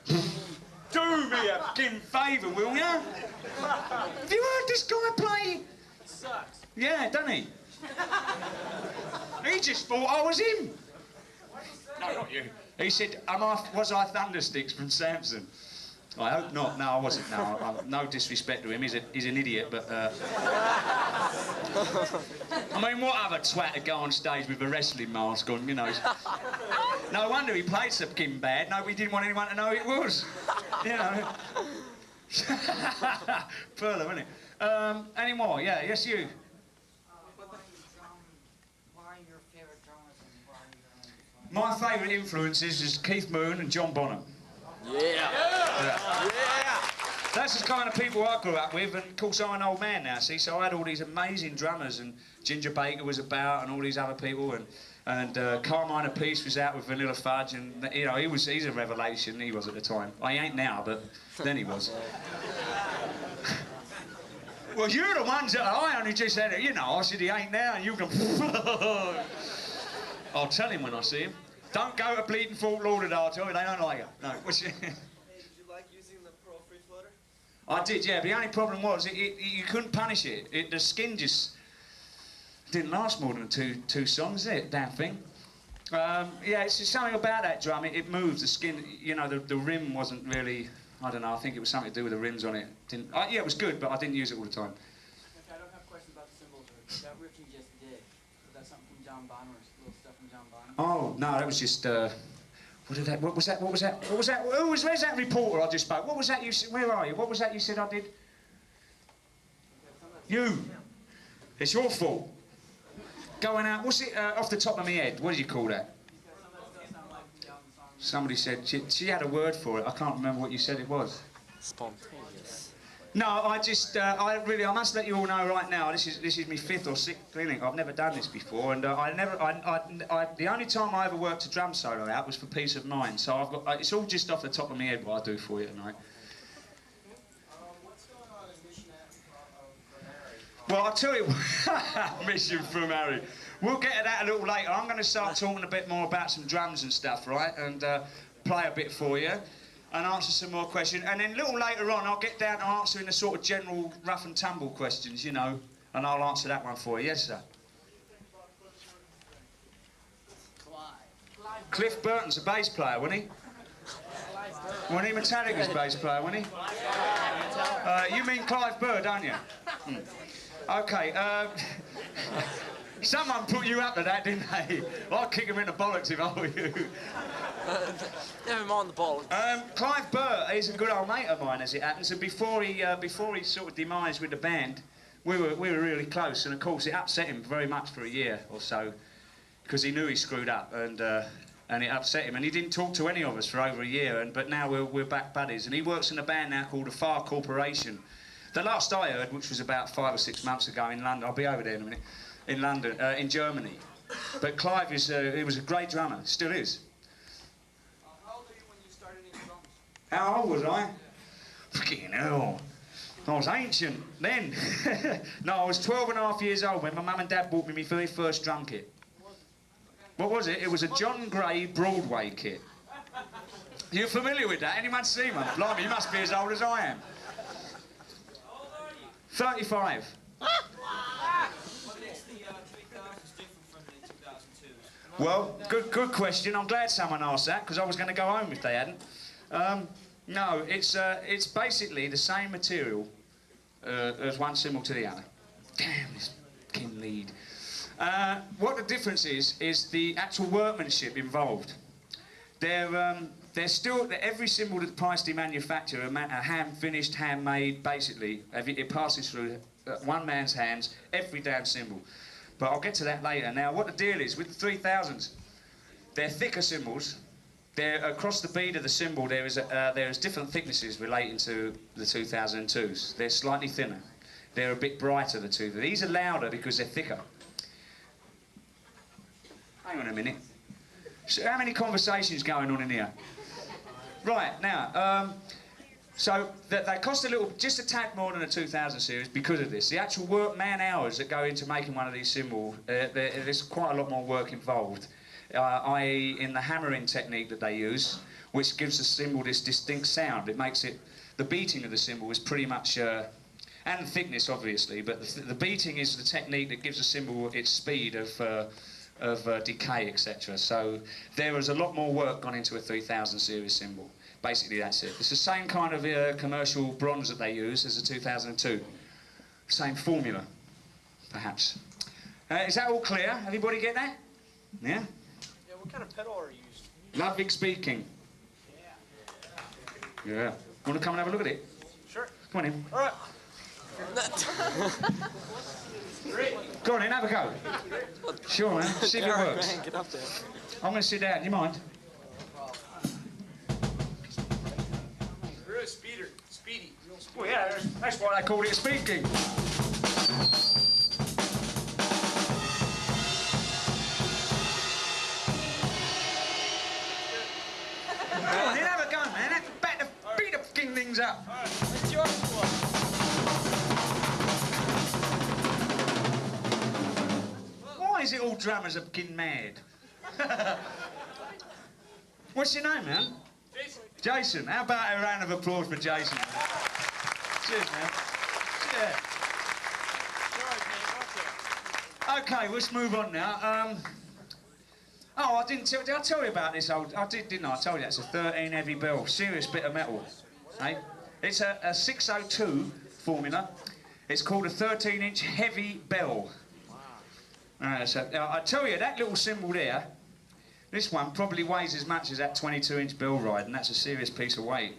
No. Do me a fucking favour, will ya? Have you heard this guy play? It sucks. Yeah, doesn't he? He just thought I was him. No, not you. He said, was I Thundersticks from Samson? I hope not. No, I wasn't. No, no disrespect to him. He's an idiot, but... I mean, what other twat to go on stage with a wrestling mask on, you know? No wonder he played so fucking bad. Nobody didn't want anyone to know who it was. You know? Perler, isn't it? Any more? Yeah, yes, you. Why are your favorite drummers and why are your My favourite influences is Keith Moon and John Bonham. Yeah. That's the kind of people I grew up with, and of course I'm an old man now, see, so I had all these amazing drummers, and Ginger Baker was about, and all these other people, and Carmine Appice was out with Vanilla Fudge, and you know, he's a revelation, he was at the time. I ain't now, but then he was. Well, you're the ones that I only just said it, you know, I said he ain't now, and you can... I'll tell him when I see him. Don't go to Bleeding Fort Lauderdale, they don't like it. No. Hey, did you like using the Pearl Free Floater? I did, yeah, but the only problem was you couldn't punish it. The skin just didn't last more than two songs, did it, damn thing. Yeah, it's just something about that drum, it moves, the skin, you know, the rim wasn't really, I don't know, I think it was something to do with the rims on it. Yeah, it was good, but I didn't use it all the time. Okay, I don't have questions about the cymbals, or that riff you just did. Was that something from John Bonham or little stuff from John Bonham? Oh, no, that was just, what was that? Where's that reporter I just spoke? What was that you said? Where are you? What was that you said I did? You. It's your fault. Going out, what's it, off the top of my head, what do you call that? Somebody said, she had a word for it, I can't remember what you said it was. Spontaneous. No, I must let you all know right now, this is my 5th or 6th clinic. I've never done this before, and the only time I ever worked a drum solo out was for Peace of Mind. So I've got, it's all just off the top of my head what I do for you tonight. What's going on in Mission from Harry? Well, I'll tell you, Mission from Harry. We'll get to that a little later. I'm going to start talking a bit more about some drums and stuff, right? And play a bit for you. And answer some more questions. And then a little later on, I'll get down to answering the sort of general rough and tumble questions, you know, and I'll answer that one for you. Yes, sir? Cliff Burton's a bass player, wasn't he? Wasn't he Metallica's bass player, wasn't he? You mean Clive Burr, don't you? Okay, someone put you up to that, didn't they? I'd kick him in the bollocks if I were you. Never mind the bollocks. Clive Burr is a good old mate of mine, as it happens, and before he sort of demised with the band, we were really close, and of course it upset him very much for a year or so, because he knew he screwed up, and it upset him, and he didn't talk to any of us for over a year, but now we're back buddies, and he works in a band now called the Far Corporation. The last I heard, which was about 5 or 6 months ago in London, I'll be over there in a minute, in London, in Germany. But Clive he was a great drummer, still is. How old were you when you started in drums? How old was I? Fucking hell. I was ancient then. No, I was 12 and a half years old when my mum and dad bought me my very first drum kit. What was it? It was a John Gray Broadway kit. You're familiar with that? Anyone seen one? Blimey, you must be as old as I am. 35. Well, good question. I'm glad someone asked that because I was going to go home if they hadn't. No, it's basically the same material as one cymbal to the other. Damn, this king lead. What the difference is the actual workmanship involved. They're still, every cymbal that Peisty manufacture are hand-finished, handmade, basically. It passes through one man's hands, every damn cymbal. But I'll get to that later. Now, what the deal is with the 3000s, they're thicker cymbals. They're across the bead of the cymbal. There is different thicknesses relating to the 2002s. They're slightly thinner. They're a bit brighter, the two. These are louder because they're thicker. Hang on a minute. So how many conversations going on in here? Right, now, so they cost a little, just a tad more than a 2000 series because of this. The actual work, man-hours that go into making one of these cymbals, there's quite a lot more work involved. I.e. in the hammering technique that they use, which gives the cymbal this distinct sound. It makes it, the beating of the cymbal is pretty much, and the thickness obviously, but the beating is the technique that gives the cymbal its speed of decay, etc. So there is a lot more work gone into a 3000 series cymbal. Basically that's it. It's the same kind of commercial bronze that they use as a 2002. Same formula, perhaps. Is that all clear? Everybody get that? Yeah? Yeah, what kind of pedal are you using? Ludwig speaking. Yeah. Want to come and have a look at it? Sure. Come on in. All right. Go on in, have a go. Sure, man. See if it works. Get up there. I'm going to sit down. You mind? You're a speeder. Speedy. Well, yeah, that's why they called it speaking. Go on in, have a go, man. That's better beat the fucking things up. All right. Let's yours one. Why is it all drummers are fucking mad? What's your name, man? Jason. Jason. How about a round of applause for Jason? Cheers, man. Yeah. Okay, let's move on now. Oh, I didn't tell. Did I tell you about this old? I did, didn't I? I told you it's a 13 heavy bell, serious bit of metal. Hey, it's a 602 formula. It's called a 13-inch heavy bell. So I tell you, that little cymbal there, this one probably weighs as much as that 22-inch bell ride, and that's a serious piece of weight.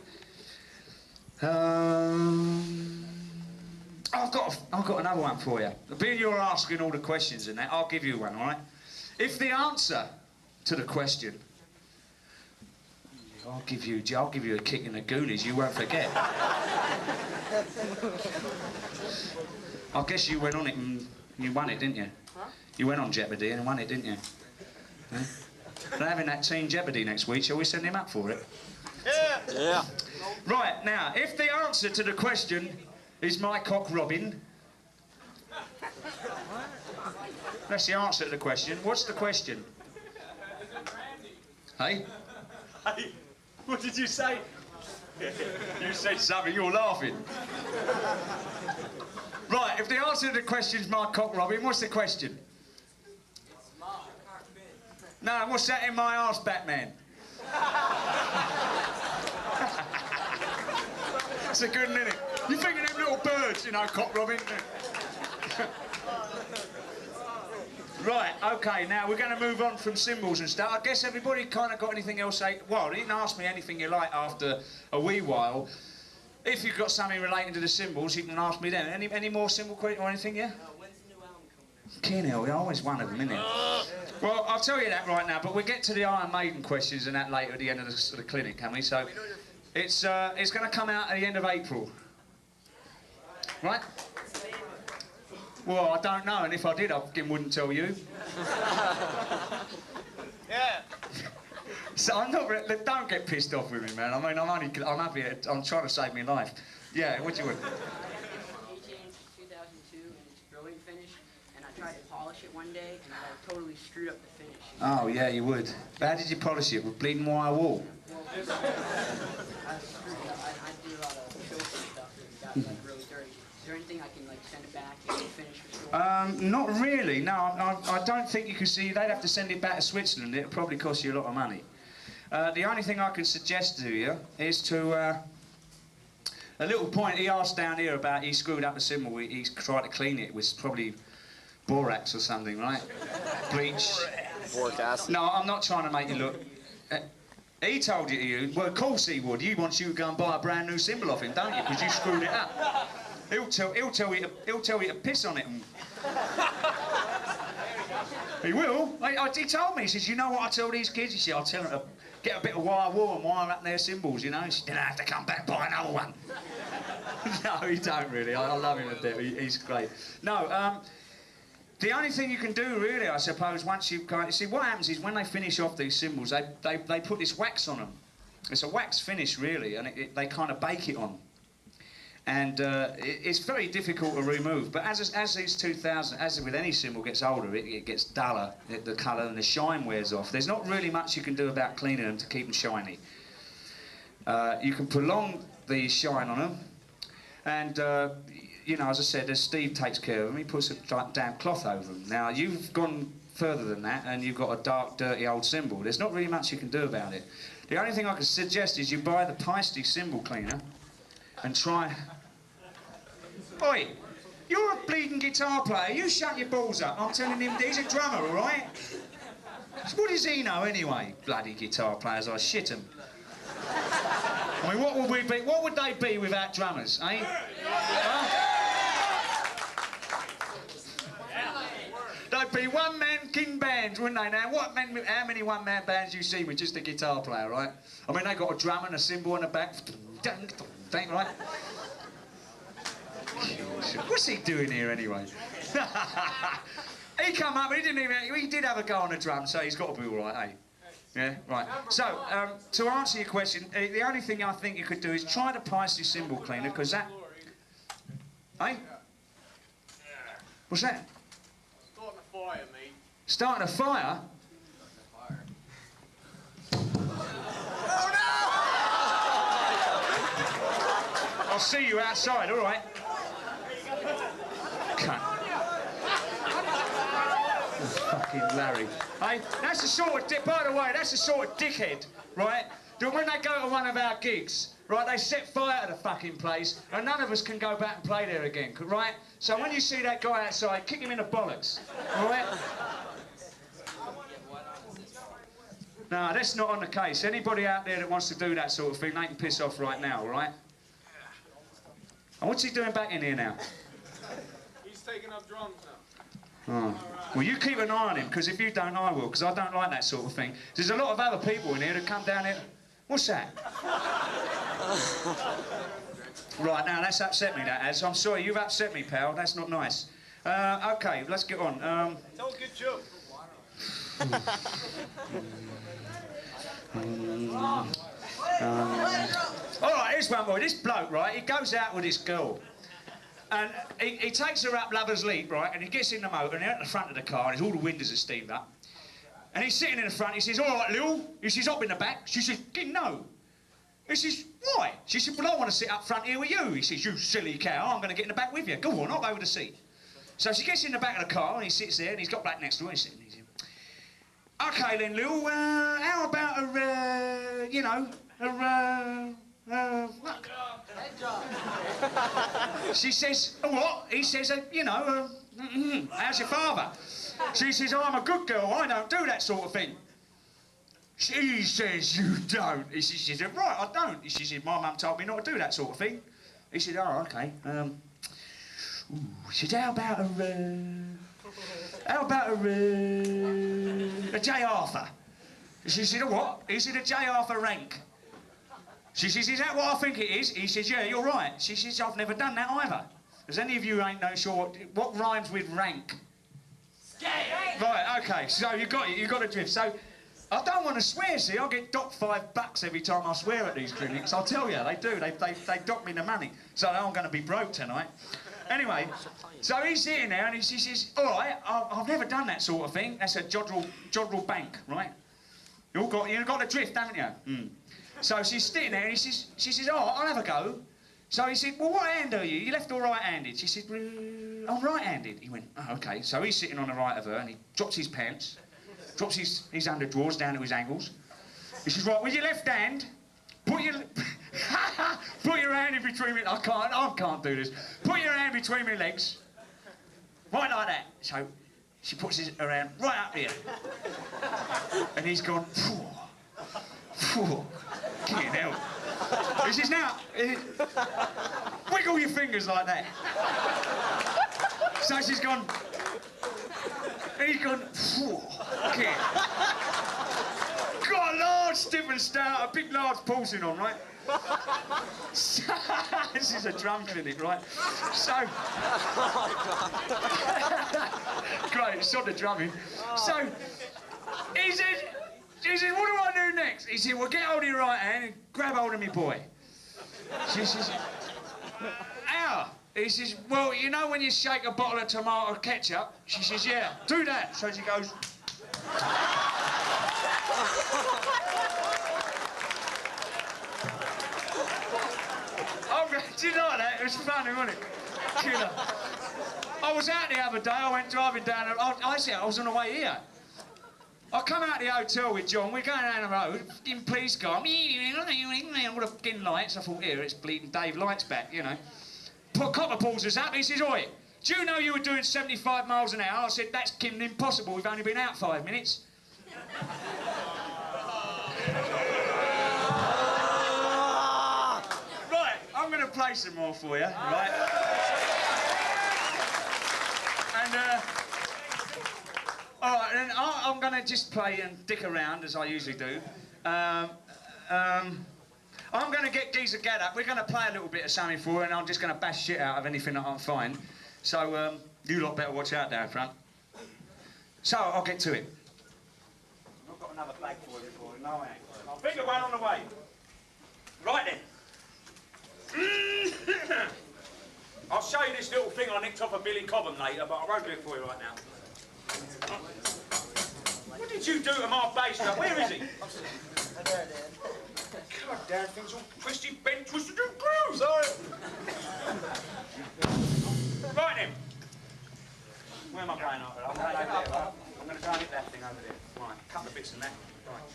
I've got another one for you. Being you're asking all the questions and that, I'll give you one, all right? If the answer to the question, I'll give you a kick in the goolies, you won't forget. I guess you went on it and you won it, didn't you? Huh? You went on Jeopardy and won it, didn't you? Huh? They're having that Team Jeopardy next week. Shall we send him up for it? Yeah. Yeah. Right, now, if the answer to the question is my cock Robin, that's the answer to the question. What's the question? Hey? Hey? What did you say? You said something, you're laughing. Right, if the answer to the question is my cock Robin, what's the question? No, what's that in my arse, Batman? That's a good one, isn't it? You think of them little birds, you know, cock Robin. Right, okay, now we're going to move on from cymbals and stuff. I guess everybody kind of got anything else? Well, they didn't ask me anything you like after a wee while. If you've got something relating to the cymbals, you can ask me then. Any more cymbal questions or anything, yeah? When's the new album coming out? Kenhill, you're always one of them, isn't it? Well, I'll tell you that right now, but we'll get to the Iron Maiden questions and that later at the end of the clinic, can we? So, it's going to come out at the end of April. Right? Well, I don't know, and if I did, I fucking wouldn't tell you. Yeah. So I'm not. Don't get pissed off with me, man. I mean, I'm happy. I'm trying to save my life. Yeah. What do you want? polish it one day, and I like, totally screwed up the finish. Oh, yeah, you would. But how did you polish it? With bleeding wire wool? Well, I screwed it up. I did a lot of filthy stuff and got like really dirty. Is there anything I can like send it back and finish restored? Not really. No, I don't think you can see. They'd have to send it back to Switzerland. It'd probably cost you a lot of money. The only thing I can suggest to you is to... a little point he asked down here about he screwed up the cymbal. He tried to clean it. It was probably borax or something, right? Bleach. Boric acid. No, I'm not trying to make you look... he told you. Well, of course he would. He wants you to go and buy a brand new cymbal off him, don't you? Because you screwed it up. He'll tell you to piss on it. He will. He told me. He says, you know what I tell these kids? He said, I'll tell them to get a bit of wire wool and wire up their cymbals, you know. He said, then I have to come back and buy another one. No, he don't really. I love him a bit. He's great. No, the only thing you can do, really, I suppose, once you've got... You see, what happens is when they finish off these cymbals, they put this wax on them. It's a wax finish, really, and they kind of bake it on. And it's very difficult to remove. But as these 2000, as with any cymbal gets older, it gets duller, the colour and the shine wears off. There's not really much you can do about cleaning them to keep them shiny. You can prolong the shine on them, and you know, as I said, as Steve takes care of them, he puts a damp cloth over them. Now you've gone further than that, and you've got a dark, dirty old cymbal. There's not really much you can do about it. The only thing I can suggest is you buy the Peisty cymbal cleaner and try... Oi, you're a bleeding guitar player. You shut your balls up. I'm telling him he's a drummer, all right? So what does he know anyway? Bloody guitar players, I shit them. I mean, what would we be? What would they be without drummers, eh? Huh? They'd be one-man king bands, wouldn't they? Now, how many one-man bands you see with just a guitar player, right? I mean, they got a drum and a cymbal on the back, right? What's he doing here anyway? He come up, he did have a go on the drum, so he's got to be all right, eh? Yeah, right. So, to answer your question, the only thing I think you could do is try the Peisty cymbal cleaner, because that... Eh? What's that? Starting a fire, mate. Starting a fire? I'll see you outside, all right? Cunt. Fucking Larry. Hey, that's the sort of by the way, that's the sort of dickhead, right? That when they go to one of our gigs, right, they set fire to the fucking place, and none of us can go back and play there again, right? So when you see that guy outside, kick him in the bollocks, all right? No, that's not on the case. Anybody out there that wants to do that sort of thing, they can piss off right now, all right? And what's he doing back in here now? He's taking up drums now. Oh. Well, you keep an eye on him, because if you don't, I will, because I don't like that sort of thing. There's a lot of other people in here that come down here... What's that? Right, now, that's upset me, that has. I'm sorry, you've upset me, pal. That's not nice. OK, let's get on. Tell a good joke. All right, here's one more. This bloke, right, he goes out with this girl. And he takes her up Lover's Leap, right, and he gets in the motor, and they're at the front of the car, and all the windows are steamed up. And he's sitting in the front, he says, all right, Lil. He says, hop in the back. She says, no. He says, why? She said, well, I want to sit up front here with you. He says, you silly cow, I'm going to get in the back with you. Go on, hop over the seat. So she gets in the back of the car, and he sits there, and he's got Black next to her, and he's sitting there. OK then, Lil, how about a, you know, what? She says, what? He says, you know, how's your father? She says, I'm a good girl, I don't do that sort of thing. She says, you don't. She says, right, I don't. She says, my mum told me not to do that sort of thing. He said, oh, OK. She said, how about a J. Arthur? She said, a what? He said, a J. Arthur rank. She says, is that what I think it is? He says, yeah, you're right. She says, I've never done that either. Does any of you ain't no sure what rhymes with rank? Right, OK, so you got the drift. So, I don't want to swear, see, I'll get docked $5 every time I swear at these clinics. I'll tell you, they do. They dock me the money. So I'm going to be broke tonight. Anyway, so he's sitting there and he says, all right, I've never done that sort of thing. That's a jodrell bank, right? You've got the drift, haven't you? Mm. So she's sitting there and she says, oh, I'll have a go. So he said, well, what hand are you? You left or right-handed? She said, well, I'm right-handed. He went, oh, OK. So he's sitting on the right of her and he drops his pants, drops his underdrawers down to his ankles. He says, right, with your left hand, put your hand in between me. I can't do this. Put your hand between my legs. Right like that. So she puts her hand right up here. And he's gone, phew, phew, can't help. He says, now, wiggle your fingers like that. So she's gone, and he's gone, phew, can't. Got a large stiff and stout, a big large pulsing on, right? This is a drum clinic, right? So, great, sod the drumming. So, he said, what do I do next? He said, well, get hold of your right hand and grab hold of me boy. She says, how? He says, well, you know when you shake a bottle of tomato ketchup? She says, yeah, do that. So she goes... Do you like that? It was funny, wasn't it? Killer. I was out the other day, I went driving down, I was on the way here. I come out the hotel with John, we're going down the road, in police car, all the fucking lights. I thought, here, it's bleeding Dave Lights back, you know. Copper pulls us up, he says, oi, do you know you were doing 75 miles an hour? I said, that's Kim impossible, we've only been out 5 minutes. Right, I'm going to play some more for you, right? And, all right, and I'm going to just play and dick around, as I usually do. I'm going to get Geezer Gad up. We're going to play a little bit of something for her, and I'm just going to bash shit out of anything that I find. So, you lot better watch out down front. So, I'll get to it. I've got another flag for you before. No, I ain't. I'll bigger one on the way. Right then. I'll show you this little thing I nicked off of Billy Cobham later, but I won't do it for you right now. What did you do to my bass drum? Where is he? God damn, things all twisty, bent, twisted and grooved. Sorry. Right then. Where am I going over there? I'm going to try and hit that thing over there. Right, a couple of bits in that. Right.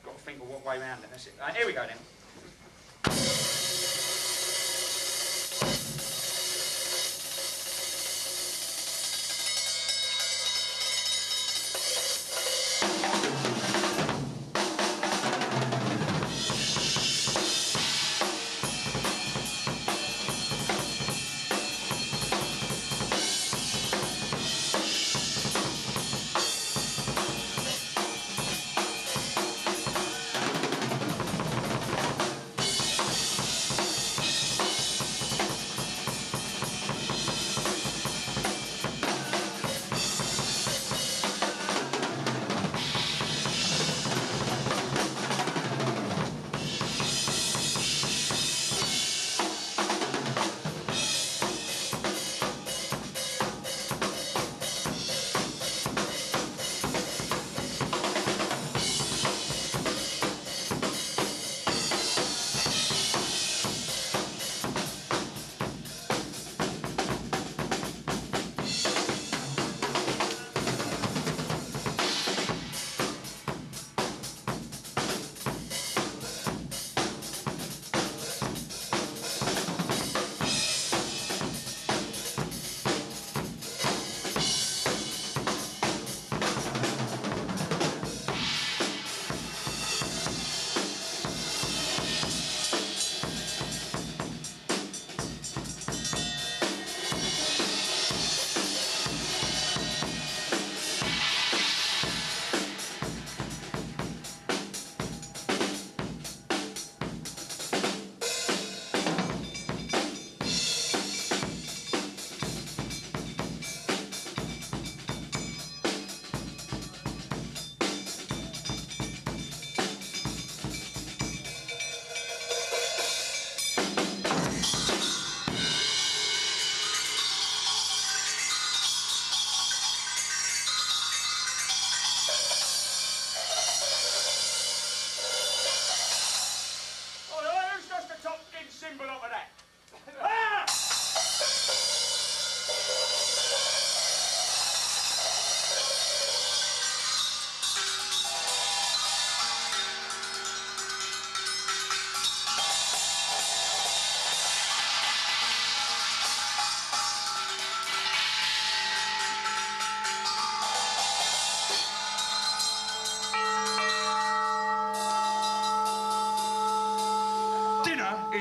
Got to think of what way round it. That's it. Here we go then.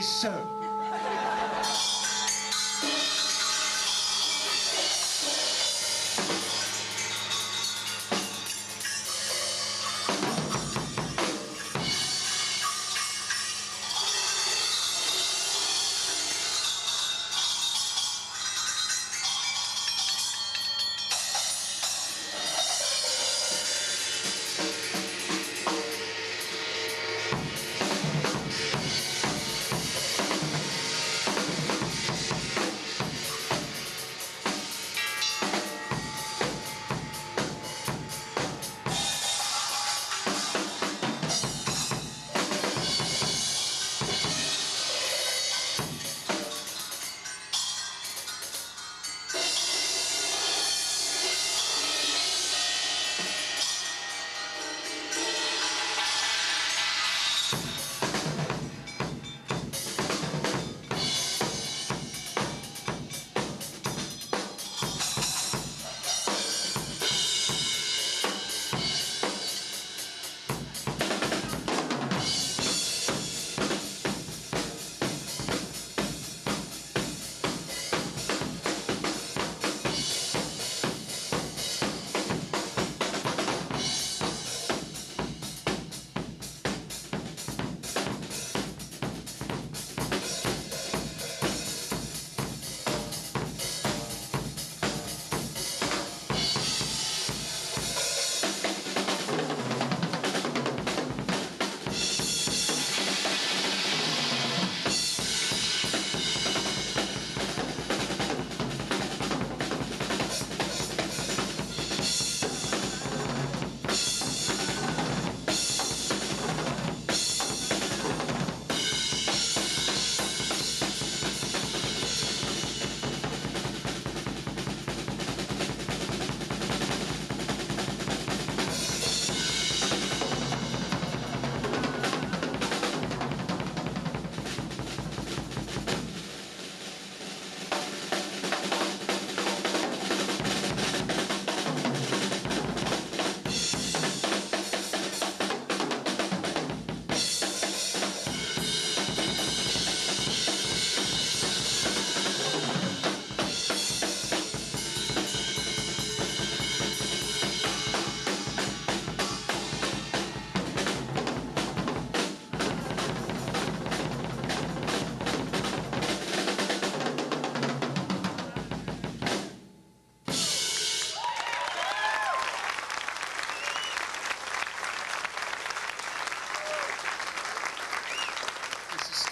Please, sir.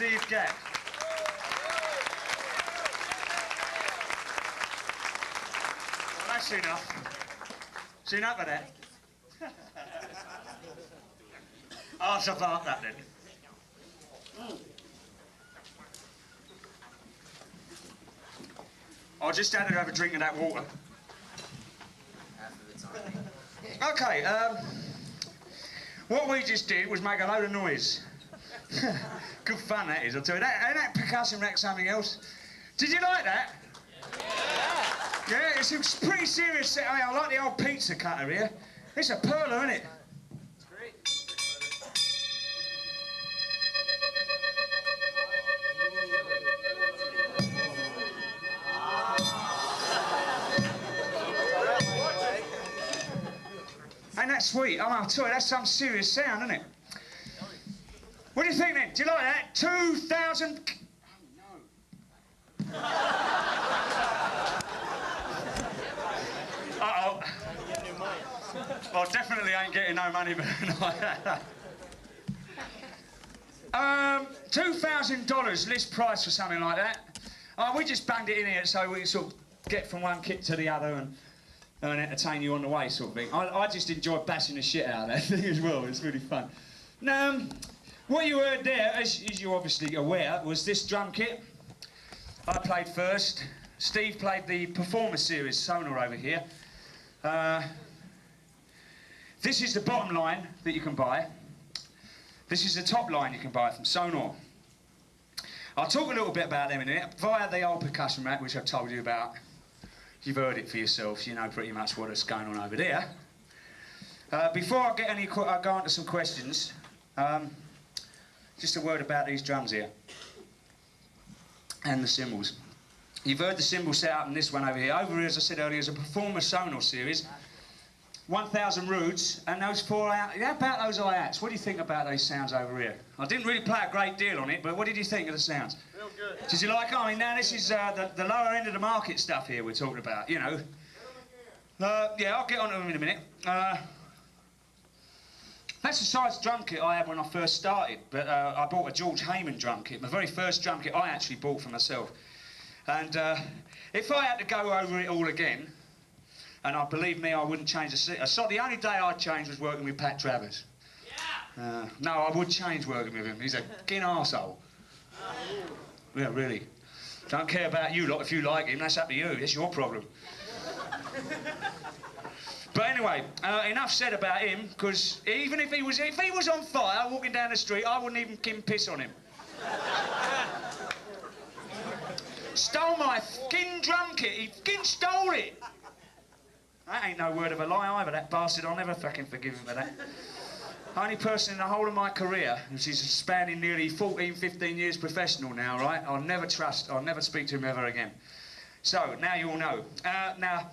Steve Gack. Well, that's enough. It's enough of that. I'll survive that then. I'll just have to have a drink of that water. Okay, what we just did was make a load of noise. Good fun that is, I'll tell you. Ain't that percussion rack something else? Did you like that? Yeah. Yeah, it's a pretty serious set. I mean, I like the old pizza cutter here. It's a perler, isn't it? It's great. Ain't that sweet? Oh, I'll tell you, that's some serious sound, isn't it? What do you think then? Do you like that? 2,000... Oh, no. Uh-oh. Well, definitely ain't getting no money but like that. $2,000 list price for something like that. We just banged it in here so we sort of get from one kit to the other and entertain you on the way, sort of thing. I just enjoy bashing the shit out of that thing as well. It's really fun. Now, what you heard there, as you're obviously aware, was this drum kit. I played first. Steve played the Performer Series Sonar over here. This is the bottom line that you can buy. This is the top line you can buy from Sonar. I'll talk a little bit about them in a minute. Via the old percussion rack, which I've told you about. You've heard it for yourselves. You know pretty much what's going on over there. Before I go on to some questions, just a word about these drums here. and the cymbals. You've heard the cymbal set up in this one over here. Over here, as I said earlier, is a performer Sonar series. 1,000 roots, and those 4 out. How about those hi-hats? What do you think about those sounds over here? I didn't really play a great deal on it, but what did you think of the sounds? Real good. Did you like it? I mean, now this is the lower end of the market stuff here we're talking about, you know. Yeah, I'll get on to them in a minute. That's the size drum kit I had when I first started, but I bought a George Hayman drum kit, my very first drum kit I actually bought for myself. And if I had to go over it all again, and believe me, I wouldn't change a seat. So the only day I'd change was working with Pat Travers. Yeah. No, I would change working with him. He's a fucking arsehole. Yeah, really. Don't care about you lot if you like him. That's up to you. That's your problem. But anyway, enough said about him, because even if he was on fire walking down the street, I wouldn't even fucking piss on him. Stole my fucking drum kit. He fucking stole it. That ain't no word of a lie either, that bastard. I'll never fucking forgive him for that. Only person in the whole of my career, which is spanning nearly 14, 15 years professional now, right? I'll never speak to him ever again. So, now you all know. Now,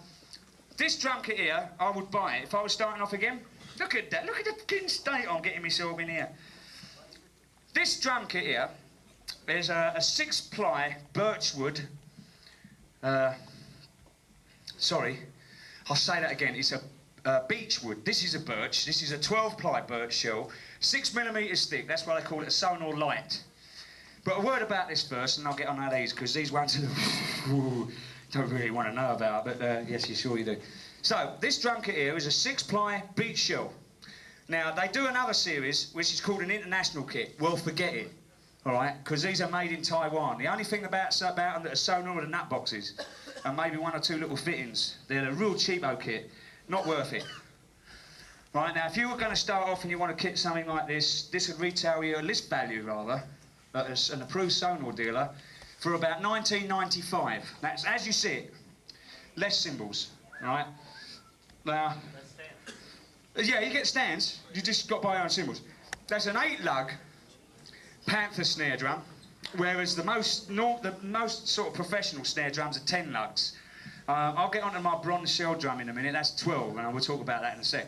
this drum kit here, I would buy it if I was starting off again. Look at that, look at the fucking state I'm getting myself in here. This drum kit here is a 6-ply birchwood, sorry, I'll say that again, it's a beechwood. This is a birch, this is a 12-ply birch shell, 6mm thick, that's why they call it a Sonar Light. But a word about this first, and I'll get on to these, because these ones don't really want to know about, but yes, you sure you do. So, this drum kit here is a 6-ply beech shell. Now, they do another series, which is called an international kit. Well, forget it, all right? Because these are made in Taiwan. The only thing about them that are Sonar are the nut boxes, and maybe 1 or 2 little fittings. They're a real cheapo kit. Not worth it. Right, now, if you were going to start off and you want to kit something like this would retail you, a list value rather, as an approved Sonar dealer, for about $19.95. That's as you see it. Less cymbals, right? Now, yeah, you get stands. You just got to buy your own cymbals. That's an 8-lug Panther snare drum, whereas the most sort of professional snare drums are 10 lugs. I'll get onto my bronze shell drum in a minute. That's 12, and we'll talk about that in a sec.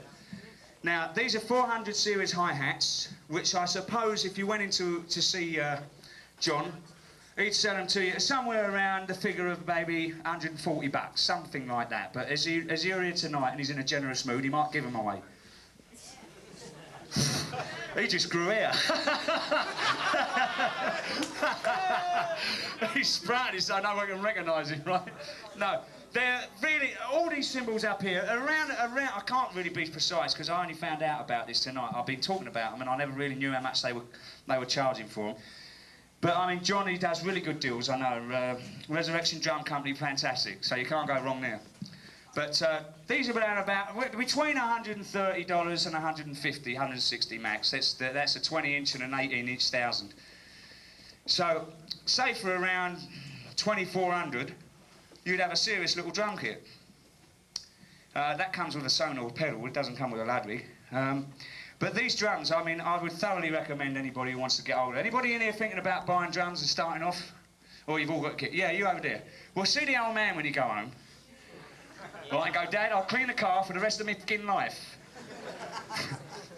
Now, these are 400 series hi-hats, which I suppose if you went in to see John, he'd sell them to you somewhere around the figure of maybe 140 bucks, something like that. But as you're here tonight and he's in a generous mood, he might give them away. He just grew hair. He's sprouted so no one can recognise him, right? No, they're really, all these cymbals up here, around, I can't really be precise because I only found out about this tonight. I've been talking about them and I never really knew how much they were charging for them. But I mean, Johnny does really good deals, I know. Resurrection Drum Company, fantastic, so you can't go wrong there. But these are about between $130 and $150, 160 max. That's a 20-inch and an 18-inch 1,000. So, say for around 2,400, you'd have a serious little drum kit. That comes with a Sonar pedal. It doesn't come with a Ludwig. But these drums, I mean, I would thoroughly recommend anybody who wants to get older. Anybody in here thinking about buying drums and starting off? Or you've all got kit? Yeah, you over there. Well, see the old man when you go home. Right, and go, Dad, I'll clean the car for the rest of my fucking life.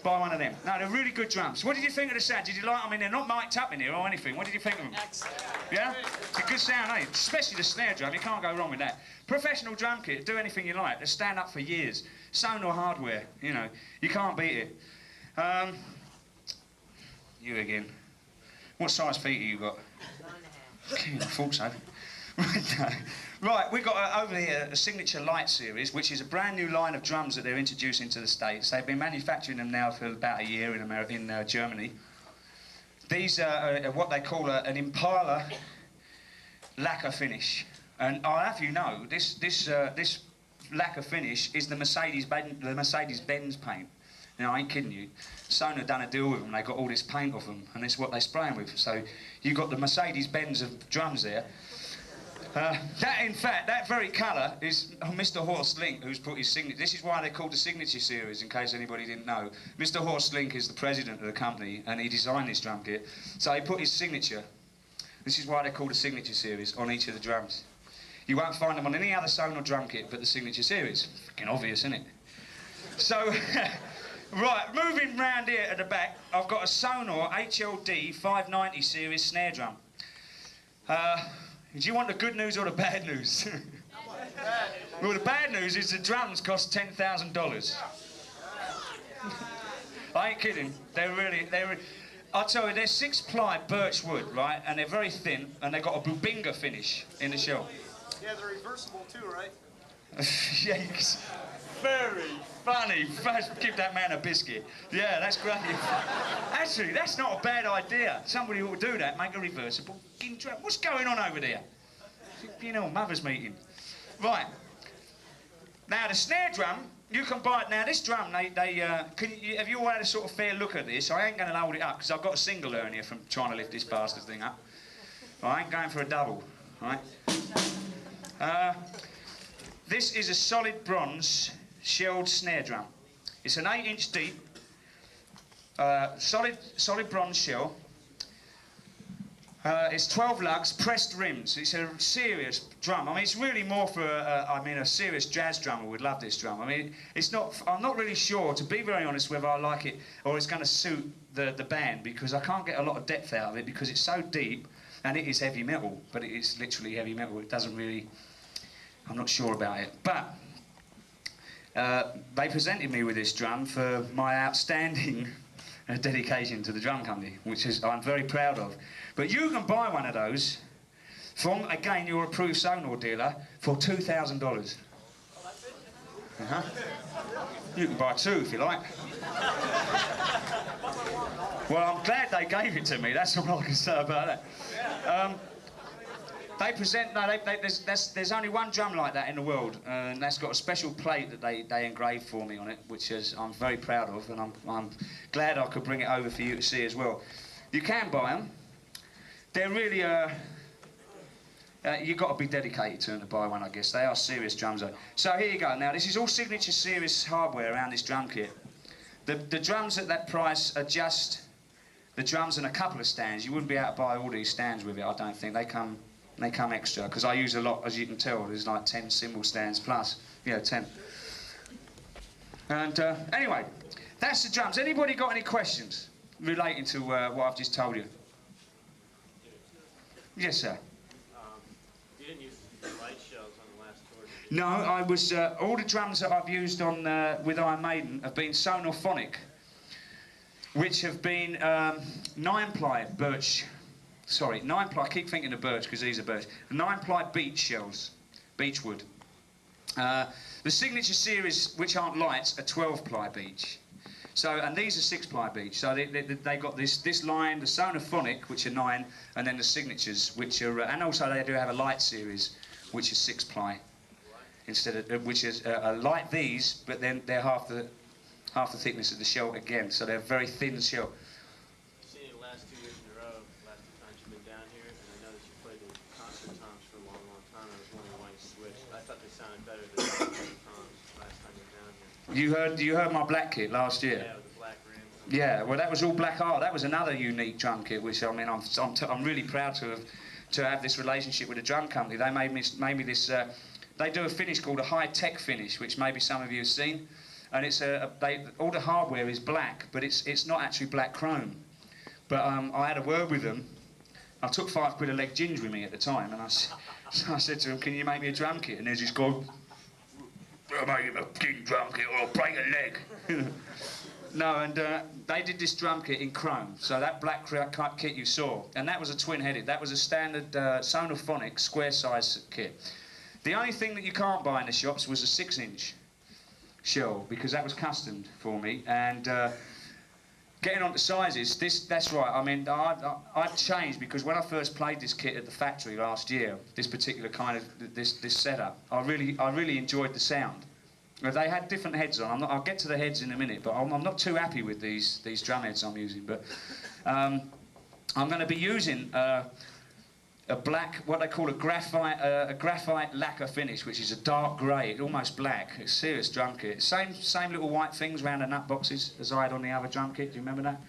Buy one of them. No, they're really good drums. What did you think of the sound? Did you like, I mean, they're not mic'd up in here or anything. What did you think of them? Excellent. Yeah? It's a good sound, ain't it? Especially the snare drum. You can't go wrong with that. Professional drum kit, do anything you like. They stand up for years. Sonar hardware, you know. You can't beat it. You again. What size feet have you got? 9.5. Okay, I thought so. Right, we've got over here a Signature Light series, which is a brand new line of drums that they're introducing to the States. They've been manufacturing them now for about a year in Germany. These are what they call an Impala lacquer finish. And I'll have you know, this lacquer finish is the Mercedes-Benz paint. Now, I ain't kidding you. Sonar done a deal with them. They got all this paint off them, and it's what they spray them with. So you've got the Mercedes-Benz of drums there. In fact, that very colour is Mr. Horst Link, who's put his signature. This is why they're called the Signature Series, in case anybody didn't know. Mr. Horst Link is the president of the company, and he designed this drum kit. So he put his signature This is why they're called a signature series on each of the drums. You won't find them on any other Sonor drum kit but the signature series. Fucking obvious, isn't it? So, right, moving round here at the back, I've got a Sonor HLD 590 series snare drum. Do you want the good news or the bad news? Well, the bad news is the drums cost $10,000. I ain't kidding. They're really. I'll tell you, they're 6-ply birch wood, right? And they're very thin, and they've got a bubinga finish in the shell. Yeah, they're reversible too, right? Yeah, very funny. Give that man a biscuit. Yeah, that's great. Actually, that's not a bad idea. Somebody ought to do that, make a reversible fucking drum. What's going on over there? You know, mother's meeting. Right. Now, the snare drum, you can buy it. Now, this drum, have you all had a sort of fair look at this? I ain't going to hold it up, because I've got a single hernia from trying to lift this bastard thing up. I ain't going for a double, right? This is a solid bronze shelled snare drum. It's an 8-inch deep, solid bronze shell. It's 12 lugs, pressed rims. It's a serious drum. I mean, it's really more for, a serious jazz drummer would love this drum. I mean, I'm not really sure, to be very honest, whether I like it or it's going to suit the band, because I can't get a lot of depth out of it because it's so deep, and it is heavy metal, but it is literally heavy metal. It doesn't really, I'm not sure about it. But they presented me with this drum for my outstanding dedication to the drum company, which I'm very proud of. But you can buy one of those from, again, your approved Sonor dealer for $2,000. You can buy 2 if you like. Well, I'm glad they gave it to me. That's all I can say about that. There's only one drum like that in the world, and that's got a special plate that they engraved for me on it, which I'm very proud of, and I'm glad I could bring it over for you to see as well. You can buy them. They're really, you've got to be dedicated to them to buy one, I guess. They are serious drums, though. So here you go. Now, this is all signature series hardware around this drum kit. The drums at that price are just the drums and a couple of stands. You wouldn't be able to buy all these stands with it, I don't think. They come extra, because I use a lot, as you can tell. There's like 10 cymbal stands plus. Yeah, 10. And anyway, that's the drums. Anybody got any questions relating to what I've just told you? Yes, sir. You didn't use the light shells on the last tour, did you? No, I was. All the drums that I've used on with Iron Maiden have been Sonophonic, which have been 9-ply birch. Sorry, 9-ply. I keep thinking of birch because these are birch. 9-ply beech shells, beech wood. The signature series, which aren't lights, are 12-ply beech. So, and these are 6-ply beech. So they got this line, the Sonophonic, which are 9, and then the signatures, which are, and also they do have a light series, which is 6-ply, instead of which is like these, but then they're half the thickness of the shell again. So they're very thin shell. I've seen it the last 2 years in a row, last 2 times you've been down here, and I noticed you played the concert toms for a long, long time. I was wondering why you switched. I thought they sounded better than the toms last time you were down here. You heard my black kit last year. Yeah, with the black rims. Yeah, well, that was all black art. That was another unique drum kit, which I mean, I'm really proud to have this relationship with the drum company. They made me this. They do a finish called a high-tech finish, which maybe some of you have seen, and it's all the hardware is black, but it's not actually black chrome. But I had a word with them. I took £5 a leg ginger with me at the time, and I said to them, "Can you make me a drum kit?" And they just go, "I'll make you a fucking drum kit, or I'll break a leg." No, and they did this drum kit in chrome. So that black kit you saw, and that was a twin-headed. That was a standard Sonophonic square-size kit. The only thing that you can't buy in the shops was a 6-inch shell, because that was customed for me. And getting on to sizes, that's right. I mean, I've changed, because when I first played this kit at the factory last year, this particular kind of this setup, I really enjoyed the sound. They had different heads on. I'll get to the heads in a minute, but I'm not too happy with these drum heads I'm using. But I'm going to be using a black, what they call a graphite lacquer finish, which is a dark grey, almost black. It's serious drum kit. Same little white things around the nut boxes as I had on the other drum kit. Do you remember that?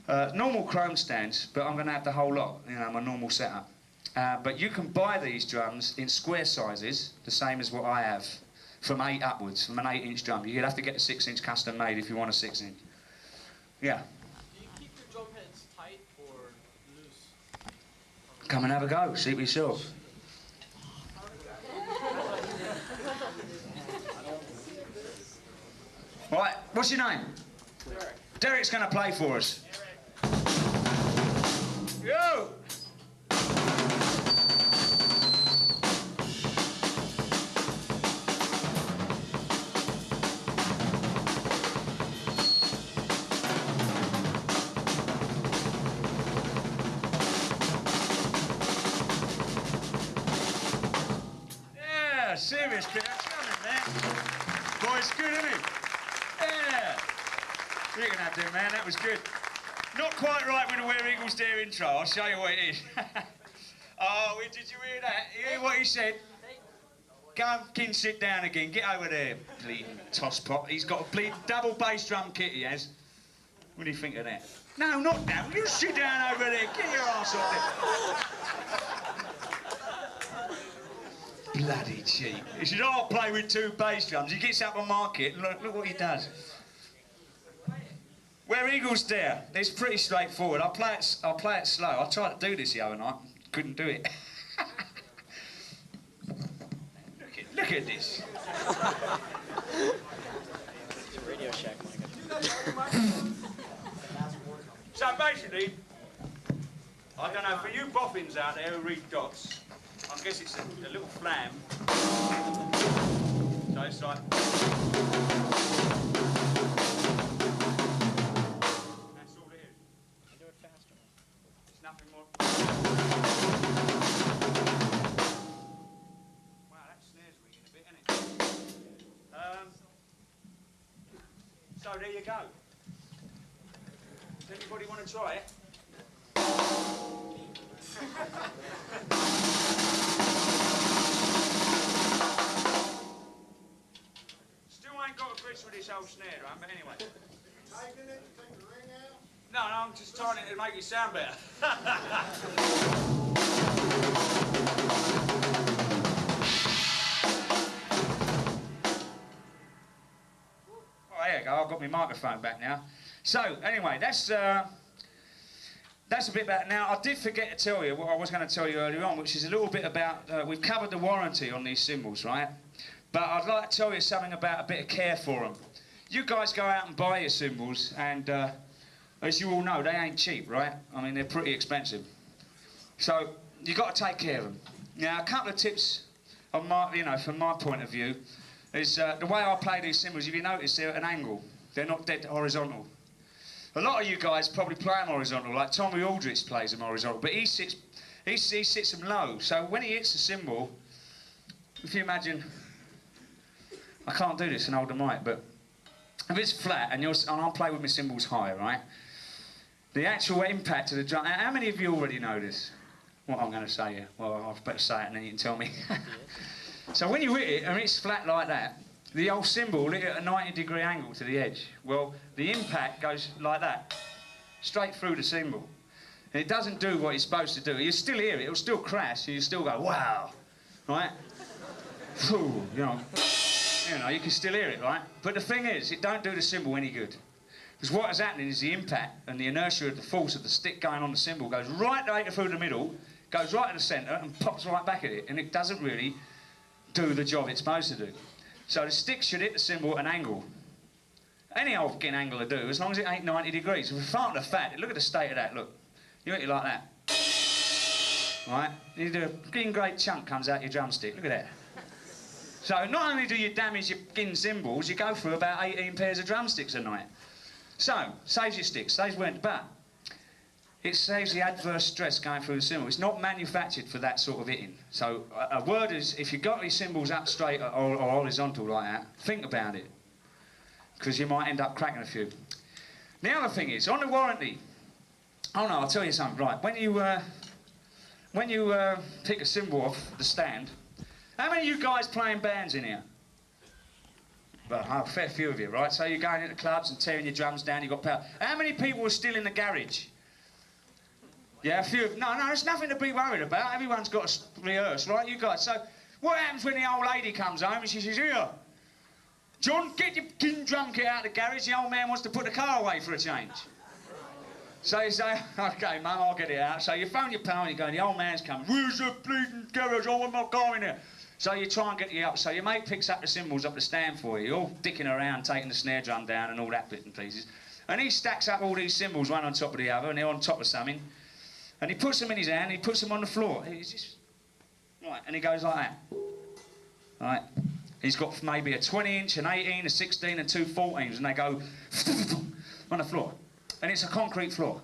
Normal chrome stands, but I'm going to have the whole lot, you know, my normal setup. But you can buy these drums in square sizes, the same as what I have, from 8 upwards, from an 8-inch drum. You'd have to get a 6-inch custom made if you want a 6-inch. Yeah. Do you keep your drum heads tight or loose? Come and have a go, see for yourself. Right, what's your name? Derek. Derek's going to play for us. Yo! Yeah, serious, kid. That's coming, man. Boy, it's good, isn't it? Yeah. You're going to have to, man. That was good. Not quite right with the Where Eagles Dare intro. I'll show you what it is. Oh, did you hear that? You hear what he said? Go and sit down again. Get over there, bleeding tosspot. He's got a bleeding double bass drum kit, he has. What do you think of that? No, not down. You sit down over there. Get your ass off there. Bloody cheap. He said, I'll play with 2 bass drums. He gets up on market and look what he does. Where Eagles Dare. It's pretty straightforward. I'll play it slow. I tried to do this the other night. Couldn't do it. Look at this. Radio Shack, So basically, I don't know, for you boffins out there who read dots, I guess it's a little flam. So it's like... That's all it is. do it faster. It's nothing more... Wow, that snare's ringing a bit, isn't it? So there you go. Does anybody want to try it? Still ain't got a grip with this old snare drum, but anyway. Tightening it, take the ring out. No, I'm just trying it to make it sound better. Oh, there you go, I've got my microphone back now. So, anyway, that's a bit about now. I did forget to tell you what I was going to tell you earlier on, which is a little bit about, we've covered the warranty on these cymbals, right? But I'd like to tell you something about a bit of care for them. You guys go out and buy your cymbals, and as you all know, they ain't cheap, right? I mean, they're pretty expensive. So, you've got to take care of them. Now, a couple of tips on my, you know, from my point of view, is the way I play these cymbals, if you notice, they're at an angle. They're not dead horizontal. A lot of you guys probably play them horizontal, like Tommy Aldrich plays them horizontal, but he sits them low. So when he hits the cymbal, if you imagine, I can't do this, an older mic, but if it's flat and I'll play with my cymbals high, right? The actual impact of the drum. How many of you already know this? What I'm going to say here? Well, I better say it and then you can tell me. So when you hit it and it's flat like that, the old cymbal lit at a 90-degree angle to the edge. Well, the impact goes like that, straight through the cymbal. And it doesn't do what it's supposed to do. You still hear it, it'll still crash, and you still go, wow, right? Phew, you know, you can still hear it, right? But the thing is, it don't do the cymbal any good. Because what is happening is the impact and the inertia of the force of the stick going on the cymbal goes right later through the middle, goes right to the centre, and pops right back at it. And it doesn't really do the job it's supposed to do. So the stick should hit the cymbal at an angle. Any old fucking angle will do, as long as it ain't 90 degrees. If we're farting the fat, look at the state of that, look. You hit it like that. Right? You do a green great chunk comes out your drumstick, look at that. So not only do you damage your fucking cymbals, you go through about 18 pairs of drumsticks a night. So, saves your sticks, saves wind, but it saves the adverse stress going through the cymbal. It's not manufactured for that sort of hitting. So a word is, if you've got your cymbals up straight or horizontal like that, think about it, because you might end up cracking a few. The other thing is, on the warranty, oh no, I'll tell you something, right, when you pick a cymbal off the stand, how many of you guys playing bands in here? Well, a fair few of you, right? So you're going into clubs and tearing your drums down, you've got power. How many people are still in the garage? Yeah, a few. No, there's nothing to be worried about. Everyone's got to rehearse, right? You guys. So what happens when the old lady comes home and she says, "Here, John, get your drum kit out of the garage. The old man wants to put the car away for a change." So you say, "OK, Mum, I'll get it out." So you phone your pal and you go, "The old man's coming. Where's the bleeding garage? I want my car in there." So you try and get you up. So your mate picks up the cymbals off the stand for you, all dicking around, taking the snare drum down and all that bit and pieces. And he stacks up all these cymbals one on top of the other, and they're on top of something. And he puts them in his hand, and he puts them on the floor. He's just... Right, and he goes like that. Right. He's got maybe a 20-inch, an 18, a 16, and two 14s, and they go on the floor. And it's a concrete floor.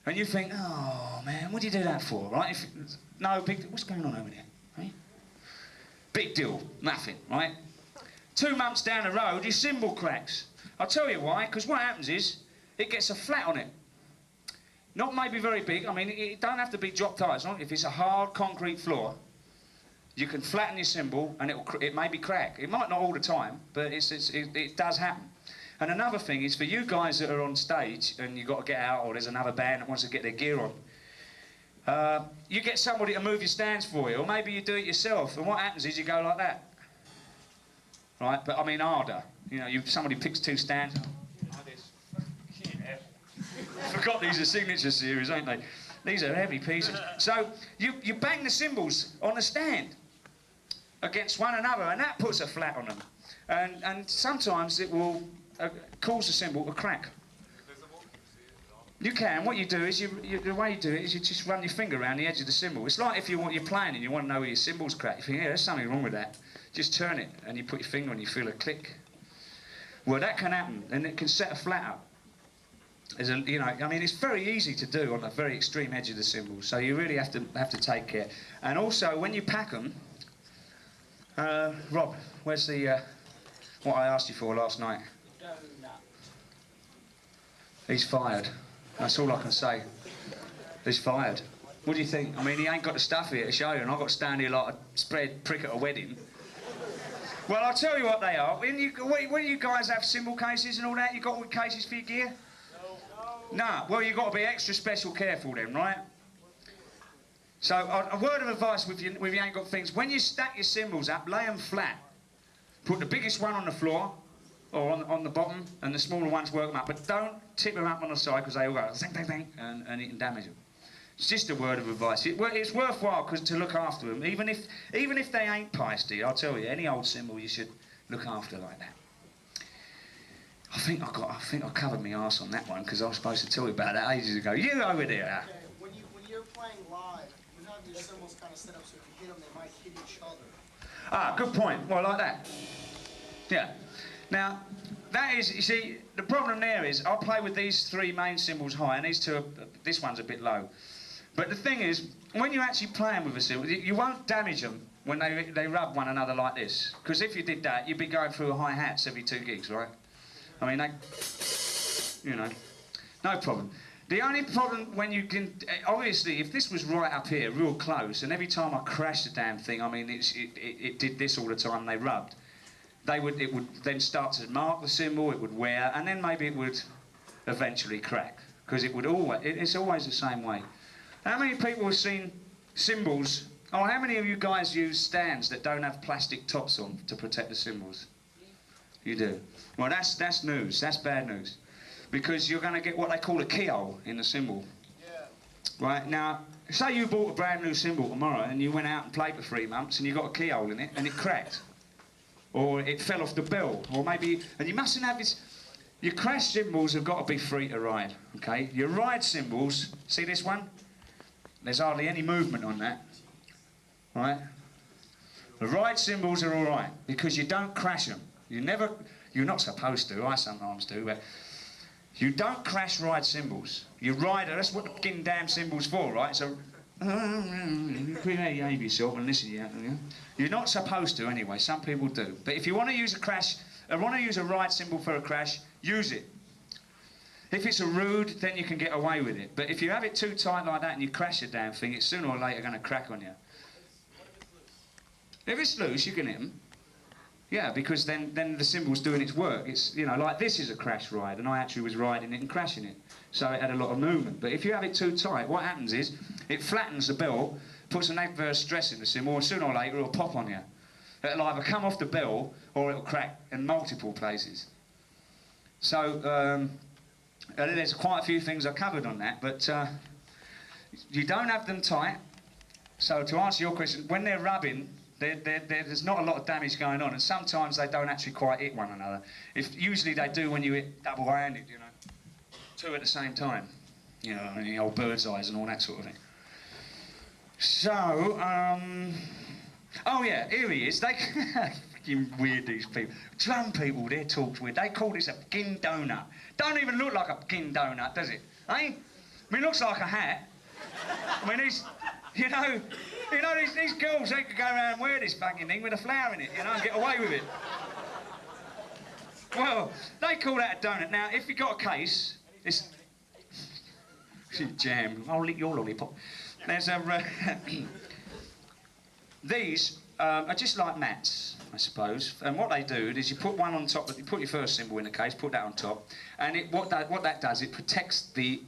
And you think, oh, man, what do you do that for, right? No, what's going on over there, right? Big deal, nothing, right? 2 months down the road, his cymbal cracks. I'll tell you why, because what happens is, it gets a flat on it. Not maybe very big, I mean, it don't have to be dropped eyes, right? If it's a hard concrete floor, you can flatten your cymbal and it may be crack. It might not all the time, but it does happen. And another thing is, for you guys that are on stage and you've got to get out, or there's another band that wants to get their gear on, you get somebody to move your stands for you, or maybe you do it yourself, and what happens is you go like that. Right, but I mean harder. You know, somebody picks 2 stands, like this. Forgot these are signature series, ain't they? These are heavy pieces. So you bang the cymbals on the stand against one another, and that puts a flat on them. And sometimes it will cause the cymbal to crack. You can. What you do is, the way you do it is you just run your finger around the edge of the cymbal. It's like if you're playing and you want to know where your cymbal's cracked. You think, yeah, there's something wrong with that. Just turn it, and you put your finger and you feel a click. Well, that can happen, and it can set a flat up. You know, I mean, it's very easy to do on the very extreme edge of the cymbal, so you really have to take care. And also, when you pack them, Rob, where's the what I asked you for last night? He's fired. That's all I can say. He's fired. What do you think? I mean, he ain't got the stuff here to show you, and I've got to stand here like a spread prick at a wedding. Well, I'll tell you what they are. When you guys have cymbal cases and all that, you got all the cases for your gear? No. Well, you've got to be extra special careful then, right? So, a word of advice with you ain't got things. When you stack your cymbals up, lay them flat. Put the biggest one on the floor, or on the bottom, and the smaller ones work them up. But don't tip them up on the side, because they all go zing, zing, zing, and it can damage them. It's just a word of advice. It's worthwhile to look after them, even if they ain't pasty. I'll tell you, any old cymbal you should look after like that. I think I covered my arse on that one, because I was supposed to tell you about that ages ago. You over there. Okay, when you're playing live, you have your cymbals kind of set up so if you hit them, they might hit each other. Ah, good point. Well, like that. Yeah. Now, that is, you see, the problem there is I play with these 3 main cymbals high, and these 2, this one's a bit low. But the thing is, when you're actually playing with a cymbal, you won't damage them when they rub one another like this. Because if you did that, you'd be going through hi-hats every 2 gigs, right? I mean, you know, no problem. The only problem when you can, obviously, if this was right up here, real close, and every time I crashed the damn thing, I mean, it did this all the time, they rubbed. It would then start to mark the cymbal, it would wear, and then maybe it would eventually crack. Because it's always the same way. How many people have seen cymbals, how many of you guys use stands that don't have plastic tops on to protect the cymbals? You do. Well, that's news, that's bad news. Because you're going to get what they call a keyhole in the cymbal. Yeah. Right, now, say you bought a brand new cymbal tomorrow and you went out and played for 3 months and you got a keyhole in it and it cracked. Or it fell off the bell, or maybe, and you mustn't have this, your crash cymbals have got to be free to ride, okay? Your ride cymbals, see this one? There's hardly any movement on that, right? The ride cymbals are all right, because you don't crash them. You're not supposed to, I sometimes do, but you don't crash ride cymbals. You ride, that's what the damn cymbal's for, right? So, you behave yourself and listen to you. You're not supposed to anyway, some people do. But if you want to use a ride cymbal for a crash, use it. If it's a rude, then you can get away with it. But if you have it too tight like that and you crash the damn thing, it's sooner or later going to crack on you. If it's loose, you can hit them. Yeah, because then the cymbal's doing its work. It's, you know, like this is a crash ride, and I actually was riding it and crashing it. So it had a lot of movement. But if you have it too tight, what happens is it flattens the bell, puts an adverse stress in the cymbal, and sooner or later it'll pop on you. It'll either come off the bell or it'll crack in multiple places. So there's quite a few things I covered on that, but you don't have them tight. So to answer your question, when they're rubbing, there's not a lot of damage going on, and sometimes they don't actually quite hit one another. Usually they do when you hit double-handed, you know, two at the same time, you know, and the old bird's eyes and all that sort of thing. So, oh yeah, here he is. They fucking weird, these people. Drum people, their talk's weird. They call this a fucking donut. Don't even look like a fucking donut, does it? Eh? I mean, it looks like a hat. I mean, you know, these girls, they could go around and wear this fucking thing with a flower in it, you know, and get away with it. Well, they call that a donut. Now, if you've got a case, it's jam. I'll lick your lollipop. There's a... these are just like mats, I suppose. And what they do is you put one on top, you put your first cymbal in the case, put that on top, and what that does, it protects the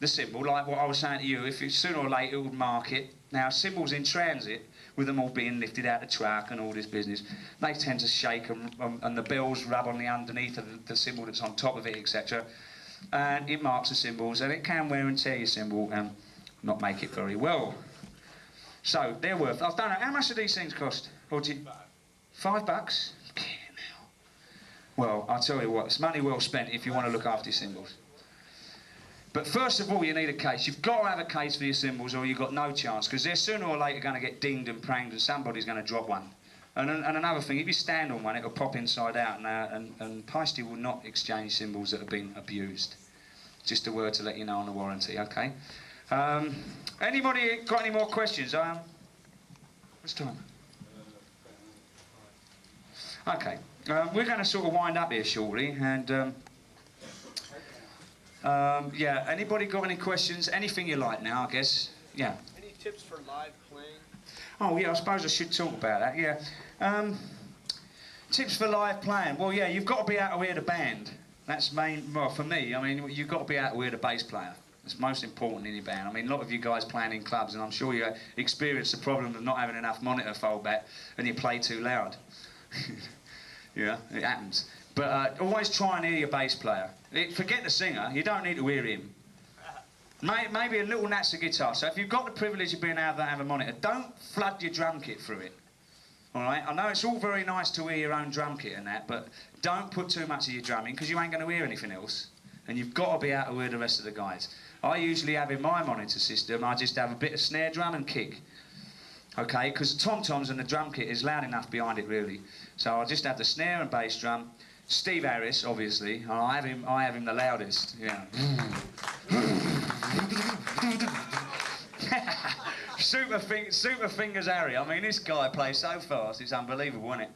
cymbal, like what I was saying to you. If sooner or later it would mark it. Now, cymbals in transit, with them all being lifted out the truck and all this business, they tend to shake and the bells rub on the underneath of the cymbal that's on top of it, etc. And it marks the cymbals, and it can wear and tear your cymbal and not make it very well. So they're worth. I don't know, how much do these things cost? Or do you, $5? Well, I'll tell you what, it's money well spent if you want to look after your cymbals. But first of all, you need a case. You've got to have a case for your cymbals, or you've got no chance, because they're sooner or later going to get dinged and pranged, and somebody's going to drop one. And another thing, if you stand on one, it'll pop inside out, and Peisty will not exchange cymbals that have been abused. Just a word to let you know on the warranty, okay? Anybody got any more questions? What's time? Okay, we're going to sort of wind up here shortly, and yeah, anybody got any questions? Anything you like now, I guess? Yeah. Any tips for live playing? Oh yeah, I suppose I should talk about that, yeah. Tips for live playing. Well, yeah, you've got to be able to hear the band. That's main, well, for me, I mean, you've got to be able to hear the bass player. It's most important in your band. I mean, a lot of you guys playing in clubs, and I'm sure you experience the problem of not having enough monitor foldback and you play too loud. Yeah, it happens. But always try and hear your bass player. Forget the singer, you don't need to hear him. Maybe a little nat's a guitar. So if you've got the privilege of being able to have a monitor, don't flood your drum kit through it. All right? I know it's all very nice to hear your own drum kit and that, but don't put too much of your drumming, because you ain't going to hear anything else. And you've got to be able to hear the rest of the guys. I usually have in my monitor system, I just have a bit of snare drum and kick. Okay? Because the tom-toms and the drum kit is loud enough behind it, really. So I just have the snare and bass drum. Steve Harris, obviously. I have him the loudest. Yeah. Super Fingers Harry. I mean, this guy plays so fast, it's unbelievable, isn't it?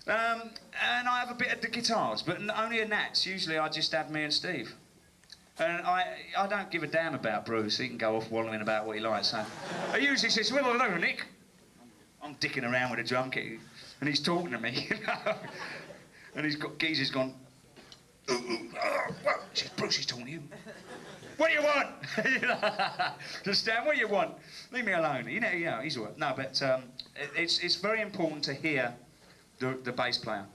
And I have a bit of the guitars, but only a nats. Usually I just have me and Steve. And I don't give a damn about Bruce. He can go off wallowing about what he likes. So I usually says, well, hello, Nick. I'm dicking around with a drum kit, and he's talking to me, you know. And Geezer's gone, what? Bruce is talking to you. What do you want? Understand? What do you want? Leave me alone. You know, he's all right. No, but it's very important to hear the bass player,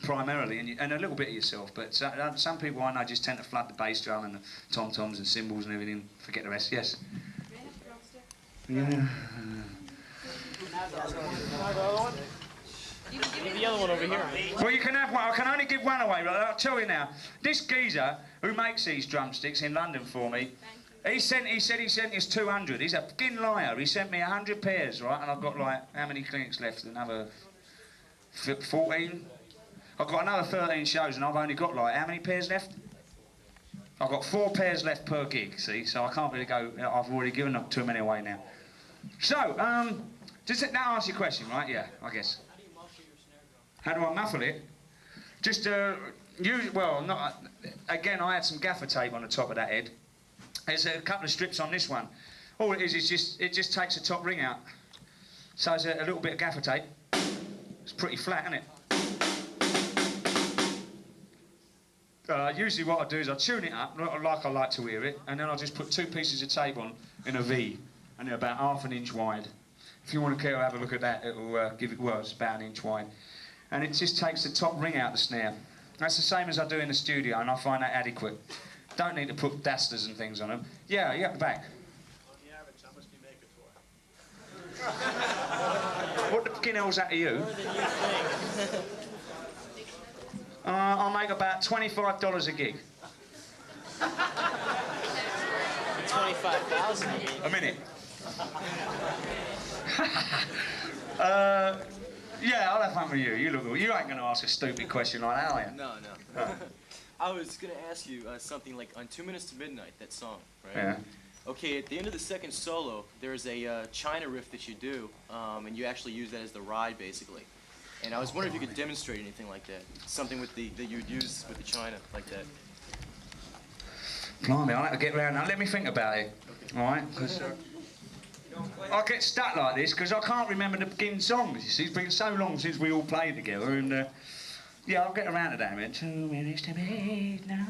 primarily, and a little bit of yourself. But some people I know just tend to flood the bass drum and the tom-toms and cymbals and everything, forget the rest. Yes? Yeah. The other one over here. Well, you can have one. I can only give one away, right? I'll tell you now. This geezer who makes these drumsticks in London for me, he said he sent us 200. He's a fucking liar. He sent me 100 pairs, right? And I've got like, how many clinics left? Another 14? I've got another 13 shows and I've only got like, how many pairs left? I've got 4 pairs left per gig, see? So I can't really go, I've already given up too many away now. So, does that answer your question, right? Yeah, I guess. How do I muffle it? Just, well, not, again, I had some gaffer tape on the top of that head. There's a couple of strips on this one. All it is it just takes the top ring out. So it's a little bit of gaffer tape. It's pretty flat, isn't it? Usually what I do is I tune it up like I like to hear it, and then I just put 2 pieces of tape on in a V, and they're about ½ an inch wide. If you want to care, have a look at that. It'll give it words about 1 inch wide, and it just takes the top ring out the snare. That's the same as I do in the studio, and I find that adequate. Don't need to put dasters and things on them. Yeah, at the back. On the average, how much do you make a tour? What the fucking hell's that to you? More than you think. I make about $25 a gig. 25,000. A minute. Yeah, I'll have fun with you. You ain't going to ask a stupid question like that, are you? No. I was going to ask you something like on 2 Minutes to Midnight, that song, right? Yeah. Okay, at the end of the second solo, there's a China riff that you do, and you actually use that as the ride, basically. And I was wondering if you could demonstrate anything like that, something with that you'd use with the China, like that. Blimey, I'll have to get round now. Let me think about it. All right? 'Cause, I get stuck like this because I can't remember the beginning songs. You see, it's been so long since we all played together, and yeah, I'll get around to that. Man. 2 minutes to midnight.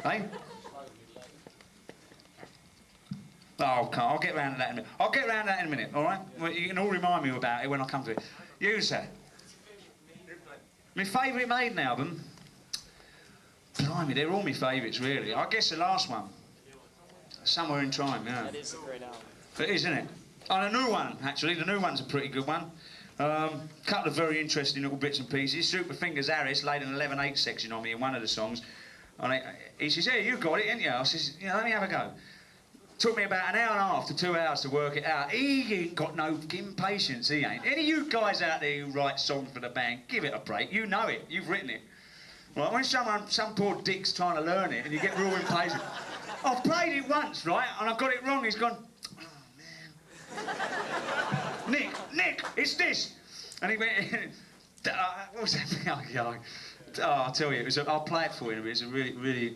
Hey? Oh, okay, I'll get round to that in a minute. I'll get round to that in a minute, all right? Well, you can all remind me about it when I come to it. You, sir. My favourite Maiden album? Blimey, they're all my favourites, really. I guess the last one. Somewhere in Time, yeah. That is a great album. It is, isn't it? And a new one, actually. The new one's a pretty good one. Couple of very interesting little bits and pieces. Super Fingers Harris laid an 11/8 section on me in one of the songs. And he says, "Hey, you got it, ain't you?" I says, "Yeah, let me have a go." Took me about 1.5 hours to 2 hours to work it out. He ain't got no fucking patience, he ain't. Any of you guys out there who write songs for the band, give it a break. You know it. You've written it. Right, when some poor dick's trying to learn it and you get real impatient. I've played it once, right, and I got it wrong. He's gone, "Oh, man. Nick, it's this." And he went, what was that thing? Oh, I'll tell you, I'll play it for you. It's a really,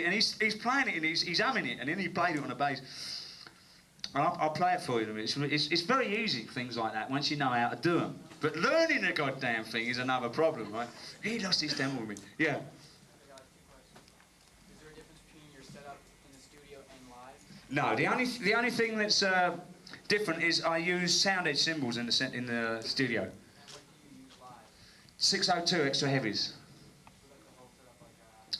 and he's playing it and he's humming it, and then he played it on the bass. And I'll play it for you. It's very easy, things like that, once you know how to do them. But learning the goddamn thing is another problem, right? He lost his temper with me. Yeah. Is there a difference between your setup in the studio and live? No, the only thing that's different is I use sound edge cymbals in the studio. And what do you use live? 602 extra heavies. So like the whole setup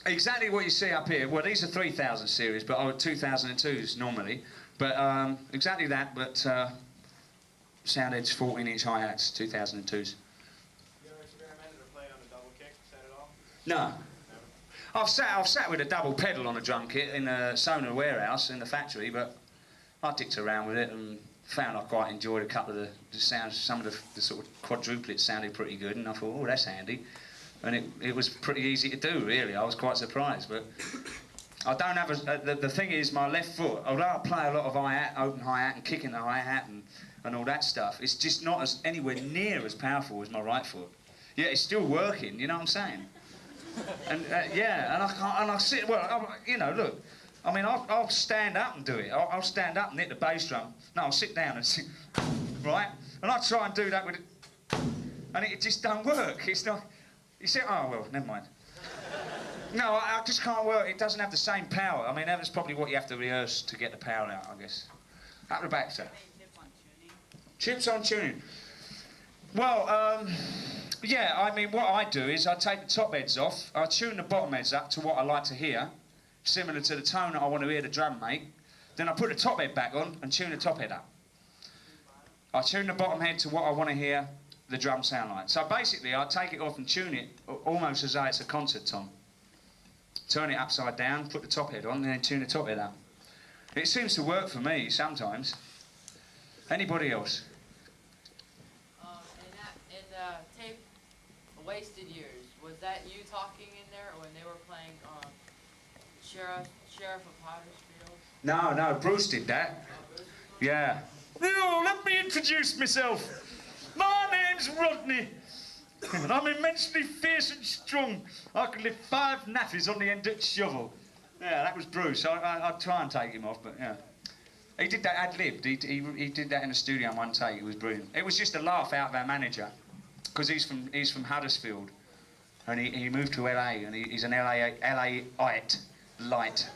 like Exactly what you see up here. Well, these are 3000 series, but I would 2002s normally. But exactly that, but sound edge 14-inch hi-hats, 2002s. You ever experimented or played on a double kick set at all? No. I've sat with a double pedal on a drum kit in a Sona warehouse in the factory, but I dicked around with it and found I quite enjoyed a couple of the sounds. Some of the sort of quadruplets sounded pretty good, and I thought, oh, that's handy. And it was pretty easy to do, really. I was quite surprised, but I don't have the thing is, my left foot, although I play a lot of hi-hat, open hi-hat and kicking the hi-hat and all that stuff, it's just not anywhere near as powerful as my right foot. Yeah, it's still working, you know what I'm saying? And yeah, and I sit, well, you know, look, I mean, I'll stand up and do it. I'll stand up and hit the bass drum. No, I'll sit down and sing, right? And I try and do that with it, and it just don't work. It's not, you say, oh, well, never mind. No, I just can't work. It doesn't have the same power. I mean, that's probably what you have to rehearse to get the power out, I guess. Up the back, sir. Chips on tuning. Well, yeah, I mean, what I do is I take the top heads off, I tune the bottom heads up to what I like to hear, similar to the tone that I want to hear the drum make. Then I put the top head back on and tune the top head up. I tune the bottom head to what I want to hear the drum sound like. So basically, I take it off and tune it almost as though it's a concert tom. Turn it upside down, put the top head on, and then tune the top head up. It seems to work for me sometimes. Anybody else? In the tape, Wasted Years, was that you talking in there when they were playing Sheriff of Huddersfield? No, Bruce did that. Yeah. Oh, let me introduce myself. My name's Rodney. And I'm immensely fierce and strong. I can lift 5 nappies on the end of the shovel. Yeah, that was Bruce. I'd try and take him off, but yeah. He did that ad-libbed. He did that in the studio in one take. It was brilliant. It was just a laugh out of our manager, because he's from Huddersfield, and he moved to LA, and he's an LAite, light.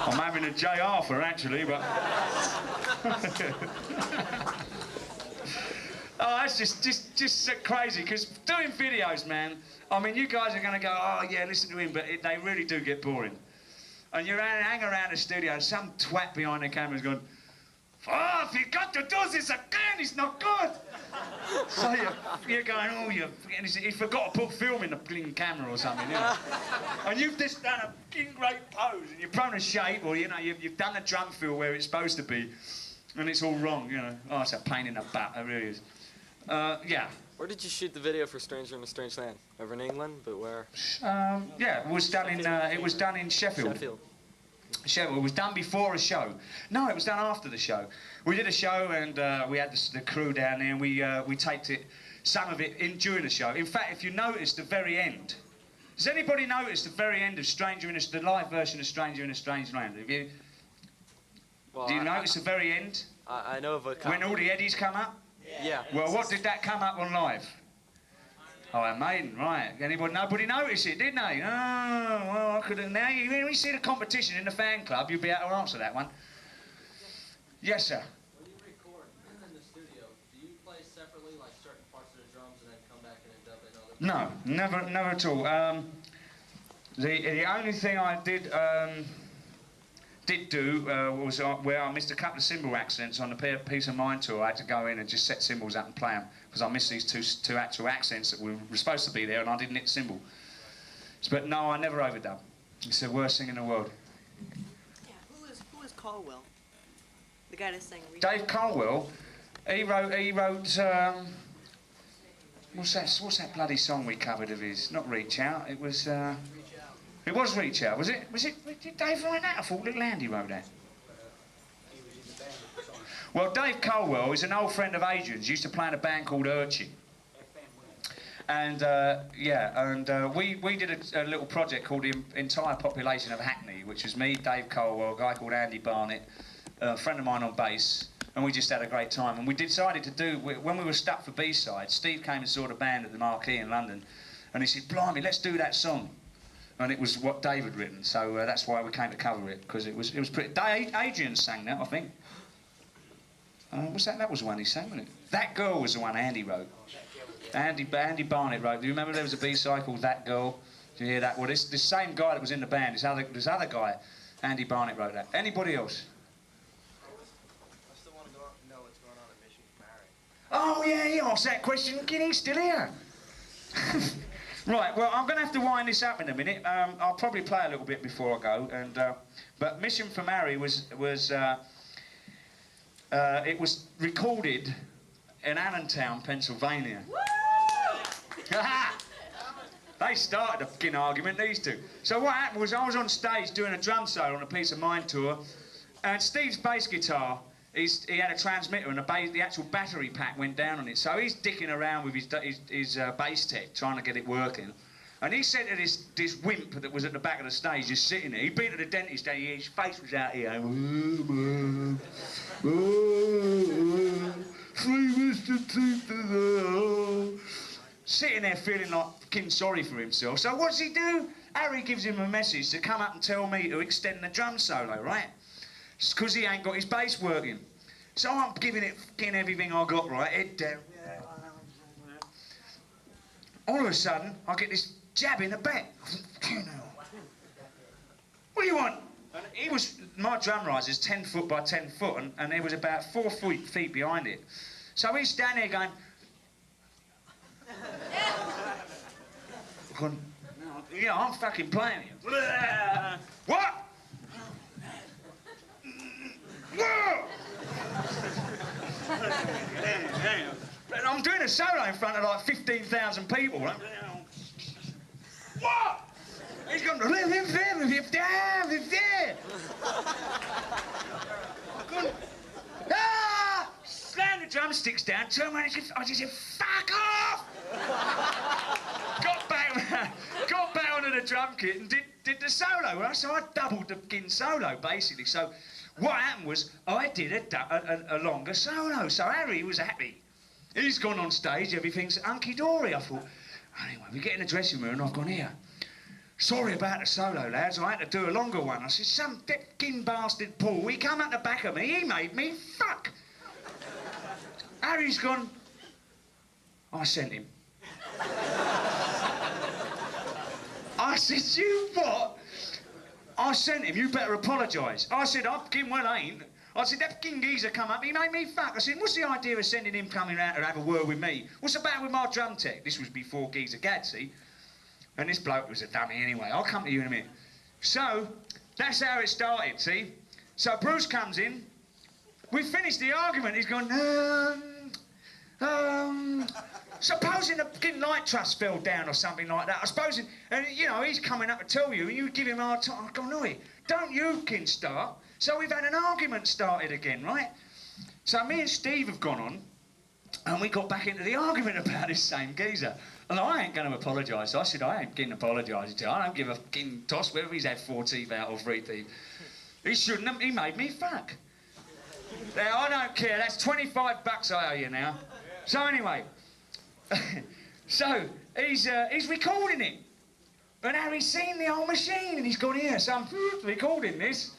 I'm having a J. Arthur actually, but oh, that's just so crazy. Because doing videos, man. I mean, you guys are going to go, oh yeah, listen to him, but they really do get boring. And you hang around the studio, and some twat behind the camera is going, oh, if you've got to do this again, it's not good. So you're going, oh, you forgot to put film in the blinking camera or something, you know. And you've just done a great pose, and you've thrown a shape, or, you know, you've done a drum fill where it's supposed to be, and it's all wrong, you know. Oh, it's a pain in the butt, it really is. Yeah. Where did you shoot the video for Stranger in a Strange Land? Over in England, but where? Yeah, it was done in Sheffield. Sheffield. It was done before a show. No, it was done after the show. We did a show, and we had the crew down there, and we taped it, some of it, during the show. In fact, if you notice the very end, has anybody noticed the very end of the live version of Stranger in a Strange Land? Have you? Well, do you notice the very end? I know of a. When all the Eddies come up? Yeah. Well, what did that come up on live? Oh, Iron Maiden, right. Nobody noticed it, did they? Oh, well, I couldn't. Now, when you see the competition in the fan club, you'll be able to answer that one. Yes, sir. When you record in the studio, do you play separately, like certain parts of the drums, and then come back and dub in other? No, never at all. The only thing I did do was where I missed a couple of cymbal accents on the Peace of Mind tour. I had to go in and just set cymbals up and play them, because I missed these two actual accents that were supposed to be there, and I didn't hit the cymbal. But no, I never overdub. It's the worst thing in the world. Yeah, who is Caldwell? The guy that sang. Dave Caldwell. He wrote. What's that bloody song we covered of his? Not Reach Out. It was. It was Reach Out, was it? Did Dave write that? I thought Little Andy wrote that. Well, Dave Caldwell is an old friend of Adrian's. Used to play in a band called Urchin. And we did a little project called The Entire Population of Hackney, which was me, Dave Caldwell, a guy called Andy Barnett, a friend of mine on bass, and we just had a great time. And we decided to do, when we were stuck for B-sides, Steve came and saw the band at the Marquee in London, and he said, blimey, let's do that song. And it was what Dave had written, so that's why we came to cover it, because it was pretty. Adrian sang that, I think. Was that was the one he sang, wasn't it? That Girl was the one Andy wrote. Andy Barnett wrote. Do you remember there was a B-side called That Girl? Did you hear that? Well, this same guy that was in the band, this other guy, Andy Barnett wrote that. Anybody else? I still want to know what's going on at Mission for Mary. Oh yeah, he asked that question. He's still here. Right, well, I'm going to have to wind this up in a minute. I'll probably play a little bit before I go. But Mission for Mary was recorded in Allentown, Pennsylvania. They started a fucking argument, these two. So what happened was I was on stage doing a drum solo on a Peace of Mind tour, and Steve's bass guitar, he had a transmitter, and the actual battery pack went down on it. So he's dicking around with his bass tech, trying to get it working. And he said to this wimp that was at the back of the stage, just sitting there, he'd been to the dentist, and his face was out here. Sitting there feeling like fucking sorry for himself. So what does he do? Harry gives him a message to come up and tell me to extend the drum solo, right? It's because he ain't got his bass working. So I'm giving it fucking everything I got, right? Head down. All of a sudden, I get this jab in the back. What do you want? And my drum riser's 10 foot by 10 foot, and there was about 4 feet behind it. So he's standing there going, yeah, I'm fucking playing you. What? Whoa! And I'm doing a solo in front of like 15,000 people. Right? What? He's going, slam the drumsticks down, turned around, I just said, fuck off! got back onto the drum kit and did the solo. Right? So I doubled the fucking solo, basically. So what happened was I did a longer solo. So Harry was happy. He's gone on stage, everything's hunky-dory. I thought, anyway, we get in the dressing room and I've gone, here. Sorry about the solo, lads. I had to do a longer one. I said, some fucking bastard Paul, he come at the back of me, he made me fuck. Harry's gone, I sent him. I said, you what? I sent him, you better apologise. I said, I fucking well ain't. I said, that fucking geezer come up, he made me fuck. I said, what's the idea of sending him coming out to have a word with me? What's the matter with my drum tech? This was before Geezer Gadsey. And this bloke was a dummy anyway. I'll come to you in a minute. So, that's how it started, see? So Bruce comes in. We finished the argument. He's gone, supposing the fucking light truss fell down or something like that. I suppose, and you know, he's coming up to tell you, and you give him a hard time. I go, no, don't you, kin, start. So we've had an argument started again, right? So me and Steve have gone on, and we got back into the argument about this same geezer. And I ain't going to apologise. I said, I ain't getting apologising to. I don't give a fucking toss whether he's had 4 teeth out or 3 teeth. He shouldn't have. He made me fuck. Now, I don't care. That's 25 bucks I owe you now. So anyway, so he's recording it. And Harry's seen the old machine and he's gone, here, so I'm recording this.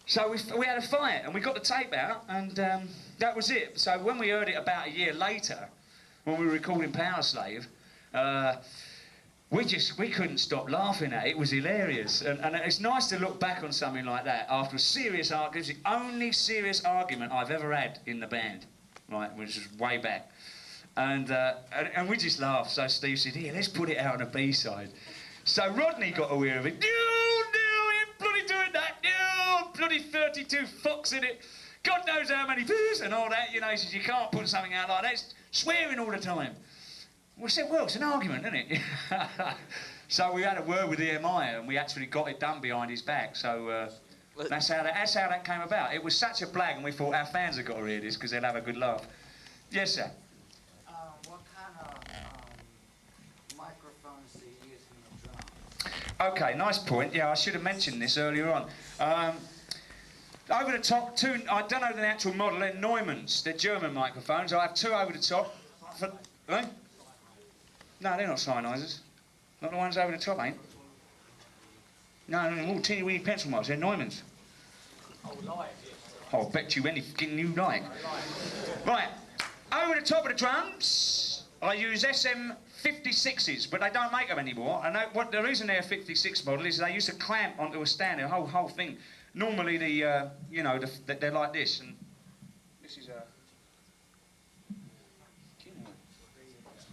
So we had a fight and we got the tape out and that was it. So when we heard it about a year later, when we were recording Power Slave, we couldn't stop laughing at it. It was hilarious. And it's nice to look back on something like that after a serious argument. It's the only serious argument I've ever had in the band, right, which was way back. And we just laughed. So Steve said, here, let's put it out on a B-side. So Rodney got aware of it. No, you're bloody doing that. No, bloody 32 fucks in it. God knows how many poos and all that. You know, he says, you can't put something out like that. It's swearing all the time. We said, well, it's an argument, isn't it? So we had a word with EMI and we actually got it done behind his back. So that's how that came about. It was such a blag and we thought our fans have got to hear this because they'll have a good laugh. Yes, sir. What kind of microphones do you use in the drums? Okay, nice point. Yeah, I should have mentioned this earlier on. Over the top, 2, I don't know the actual model, they're Neumanns. They're German microphones. I have 2 over the top. Eh? No, they're not Sennheisers. Not the ones over the top, ain't. No, they're all teeny weeny pencil marks. They're Neumanns. I'll bet you anything you like. Right, over the top of the drums, I use SM56s, but they don't make them anymore. And the reason they're a 56 model is they used to clamp onto a stand, the whole thing. Normally, they're like this, and this is a...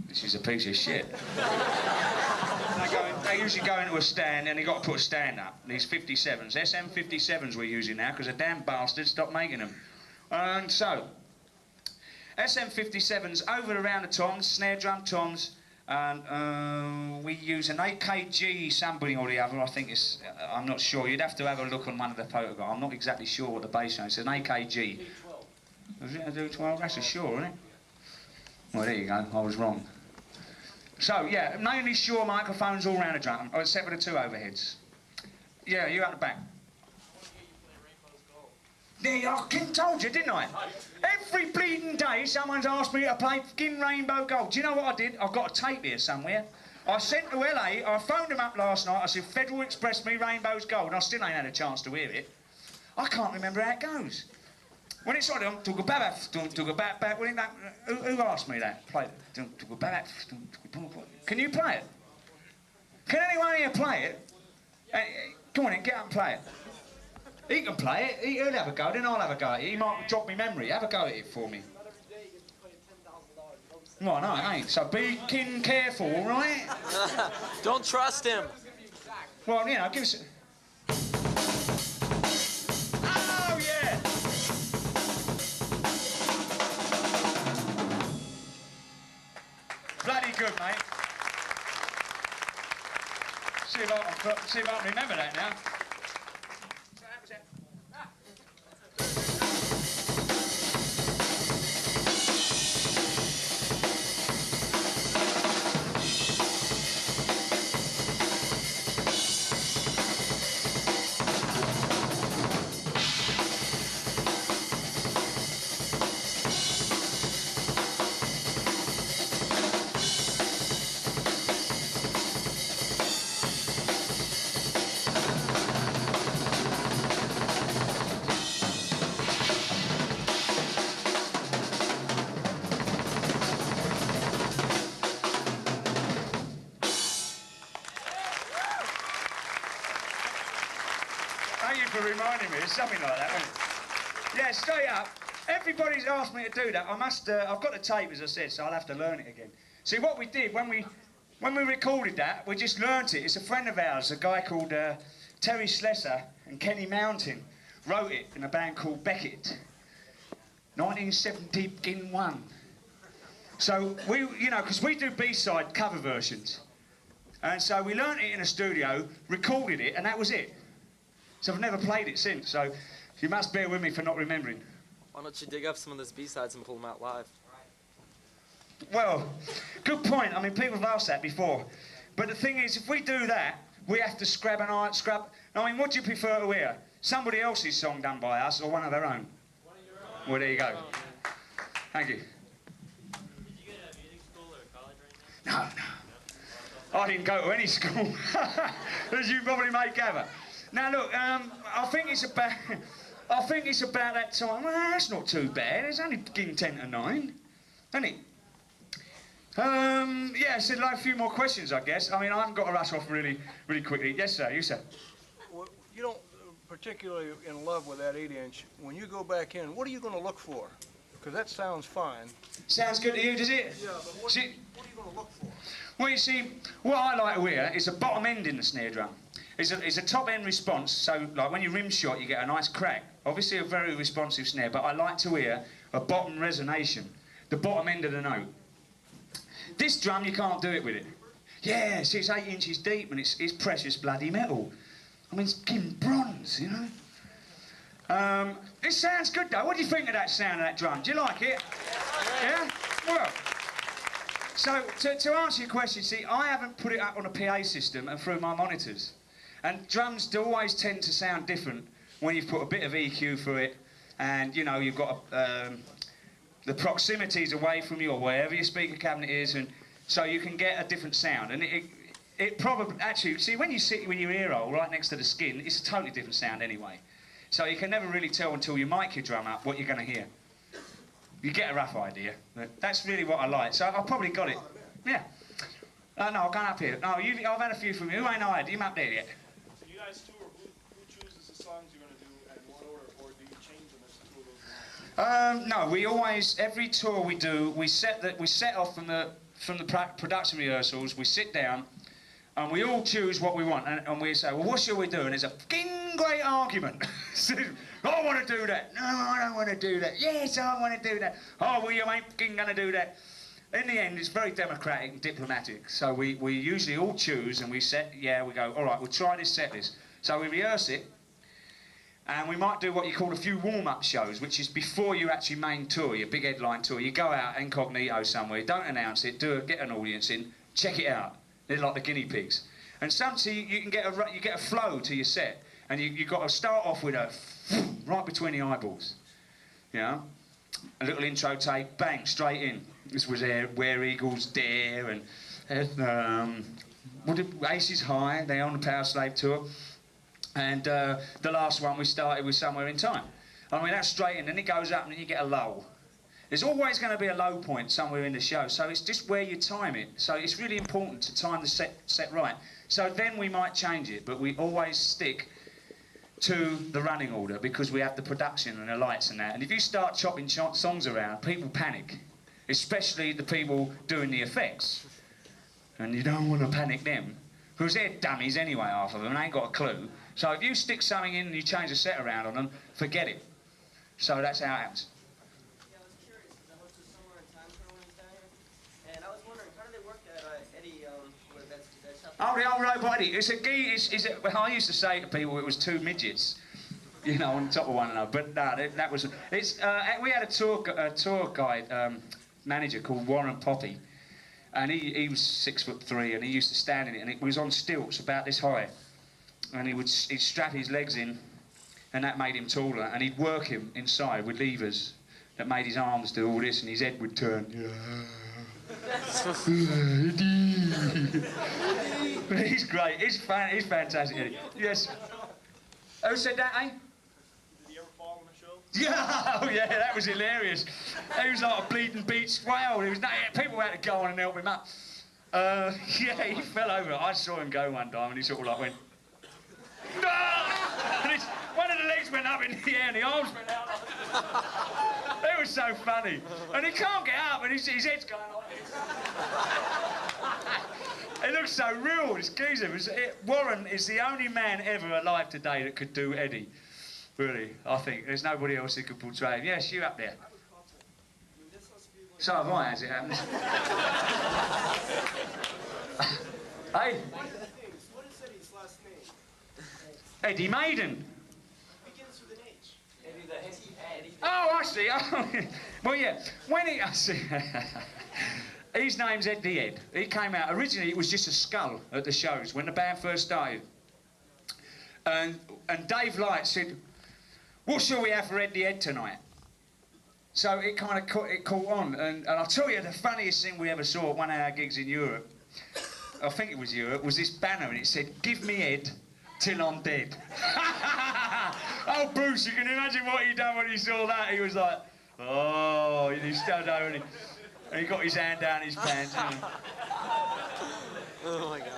This is a piece of shit. They usually go into a stand and you've got to put a stand up. These 57s, SM57s we're using now because the damn bastards stopped making them. And so, SM57s over around the toms, snare drum toms, and we use an AKG somebody or the other. I think it's, I'm not sure. You'd have to have a look on one of the photographs. I'm not exactly sure what the bass note is. It's an AKG. Was it a D12? That's a sure, isn't it? Well, there you go. I was wrong. So, yeah, mainly Shure microphones all round the drum, except for the 2 overheads. Yeah, you out the back. Yeah, I told you, didn't I? Every bleeding day, someone's asked me to play fucking Rainbow Gold. Do you know what I did? I've got a tape here somewhere. I sent to LA, I phoned them up last night, I said, Federal Express me Rainbow's Gold, and I still ain't had a chance to hear it. I can't remember how it goes. When it's like, who asked me that? Play it. Can you play it? Can anyone here play it? Come on in, get up and play it. He can play it, he'll have a go, then I'll have a go at it. He might drop me memory, have a go at it for me. Well, no, it ain't, so be careful, all right? Don't trust him. Well, you know, give us a... Oh, yeah! Bloody good, mate. See if I can remember that now. reminded me. It's something like that, wasn't it? Yeah, straight up. Everybody's asked me to do that. I must. I've got the tape, as I said, so I'll have to learn it again. See, what we did when we recorded that, we just learnt it. It's a friend of ours, a guy called Terry Slessor and Kenny Mountain, wrote it in a band called Beckett. 1971. So we, you know, because we do B-side cover versions. And so we learnt it in a studio, recorded it, and that was it. So I've never played it since, so you must bear with me for not remembering. Why don't you dig up some of those B-sides and pull them out live? Well, good point. I mean, people have asked that before. But the thing is, if we do that, we have to scrap an art, scrap... I mean, what do you prefer to hear? Somebody else's song done by us or one of their own? One of your own. Well, there you go. Thank you. Did you go to music school or college or anything? No. I didn't go to any school, as you probably may gather. Now, look, I think it's about... I think it's about that time. Well, that's not too bad. It's only getting 10 to 9, isn't it? Yeah, so like a few more questions, I guess. I mean, I haven't got to rush off really quickly. Yes, sir. You, sir. Well, you don't particularly in love with that 8-inch. When you go back in, what are you going to look for? Because that sounds fine. Sounds good to you, does it? Yeah, but what are you going to look for? Well, you see, what I like to hear is a bottom end in the snare drum. It's a top end response, so like when you rim shot, you get a nice crack. Obviously a very responsive snare, but I like to hear a bottom resonation, the bottom end of the note. This drum, you can't do it with it. Yeah, see, it's 8 inches deep and it's precious bloody metal. I mean, it's fucking bronze, you know? It sounds good though. What do you think of that sound of that drum? Do you like it? Yeah? Well, so to answer your question, see, I haven't put it up on a PA system and through my monitors. And drums do always tend to sound different when you've put a bit of EQ through it and, you know, you've got the proximities away from you or wherever your speaker cabinet is, and so you can get a different sound. And it probably, actually, see, when you sit with your ear hole right next to the skin, it's a totally different sound anyway. So you can never really tell until you mic your drum up what you're going to hear. You get a rough idea. But that's really what I like. So I've probably got it. Yeah. No, I've gone up here. No, I've had a few from you. Who ain't I had? You up there yet? So you guys tour, who chooses the songs you're going to do and what order, or do you change them as the tour goes on? No, we always, every tour we do, we set off from the production rehearsals, we sit down, and we all choose what we want, and we say, well, what shall we do? And there's a fucking great argument. I want to do that. No, I don't want to do that. Yes, I want to do that. Oh, well, you ain't fucking going to do that. In the end, it's very democratic and diplomatic. So we usually all choose, and we go, all right, we'll try this set list. So we rehearse it, and we might do what you call a few warm-up shows, which is before you actually main tour, your big headline tour. You go out incognito somewhere, don't announce it, get an audience in, check it out. They're like the guinea pigs. And sometimes you can get a flow to your set, and you've got to start off with a right between the eyeballs. You know? A little intro take, bang, straight in. This was Where Eagles Dare, and Aces High, they're on the Power Slave tour. And the last one we started with Somewhere in Time. I mean, that's straight in, then it goes up and then you get a lull. There's always going to be a low point somewhere in the show, so it's just where you time it. So it's really important to time the set right. So then we might change it, but we always stick to the running order because we have the production and the lights and that. And if you start chopping songs around, people panic, especially the people doing the effects. And you don't want to panic them, because they're dummies anyway, half of them, and ain't got a clue. So if you stick something in and you change the set around on them, forget it. So that's how it happens. Yeah, I was curious, because I hosted Somewhere in Time for when down here, and I was wondering, how do they work that Eddie, that's Oh, the old robot Eddie. Well, I used to say to people it was two midgets, you know, on top of one another. But no, that was. We had a tour guide manager called Warren Poppy, and he was 6'3", and he used to stand in it, and it was on stilts about this high, and he'd strap his legs in, and that made him taller, and he'd work him inside with levers that made his arms do all this, and his head would turn. He's great. He's fantastic. Yes. Who said that, eh? Did he ever fall on the show? Yeah, oh yeah, that was hilarious. He was like a bleeding beach whale. People had to go on and help him up. Yeah, he fell over. I saw him go one time, and he sort of like went. And one of the legs went up in the air and the arms went out. It was so funny. And he can't get up and his head's going like this. It looks so real, this geezer. Warren is the only man ever alive today that could do Eddie. Really, I think. There's nobody else who could portray him. Yes, you up there. So have I, as it happens. Hey? What is Eddie's last name? Eddie Maiden. Begins with an H. Oh, I see. Oh, well, yeah. When he... I see. His name's Ed the Ed. He came out... Originally, it was just a skull at the shows when the band first started. And Dave Light said, what shall we have for Ed the Ed tonight? So it kind of caught on. And I'll tell you, the funniest thing we ever saw at one of our gigs in Europe, I think it was Europe, was this banner, and it said, give me Ed till I'm dead. Oh, Bruce, you can imagine what he done when he saw that. He was like, oh, he stood over and he got his hand down his pants. Oh my God.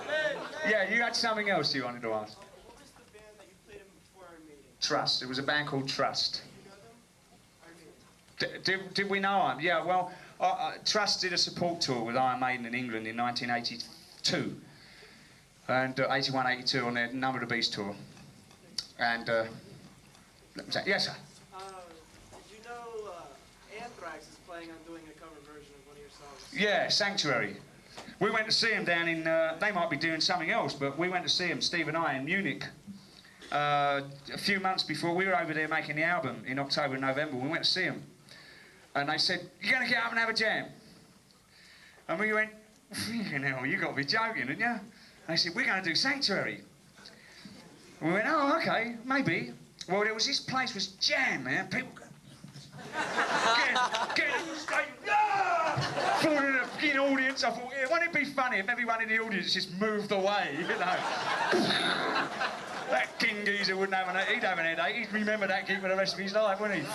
Yeah, you had something else you wanted to ask. What was the band that you played in before our meeting? Trust. It was a band called Trust. You know them? Did we know him? Yeah, well, Trust did a support tour with Iron Maiden in England in 1982. And 81, 82 on their Number of the Beast tour. And, yes, sir. Did you know Anthrax is planning on doing a cover version of one of your songs? Yeah, Sanctuary. We went to see him down in, they might be doing something else, but we went to see him, Steve and I, in Munich. A few months before, we were over there making the album in October and November. We went to see him. And they said, you're going to get up and have a jam? And we went, freaking hell, you got to be joking, didn't you? They said, we're going to do Sanctuary. We went, oh, okay, maybe. Well, there was this place was jammed, man. People getting in the stage, falling in the fucking audience. I thought, yeah, wouldn't it be funny if everyone in the audience just moved away, you know? That King geezer wouldn't have he'd have an headache. He'd remember that gig for the rest of his life, wouldn't he?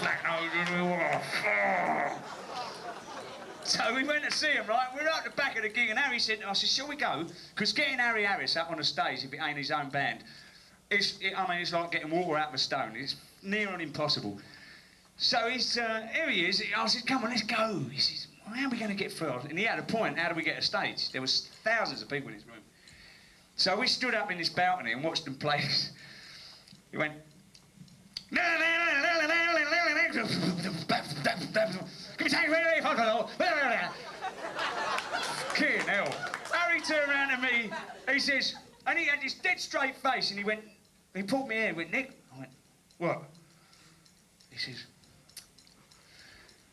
So we went to see him, right? We were at the back of the gig, and Harry said, I said, shall we go? Because getting Harry Harris up on the stage, if it ain't his own band, it's like getting water out of a stone. It's near on impossible. So here he is. I said, come on, let's go. He says, well, how are we going to get through? And he had a point. How do we get a stage? There was thousands of people in his room. So we stood up in this balcony and watched them play. He went... Fucking hell. Harry turned around to me, he says, and he had this dead straight face, and he pulled me in, he went, Nick, I went, what? He says,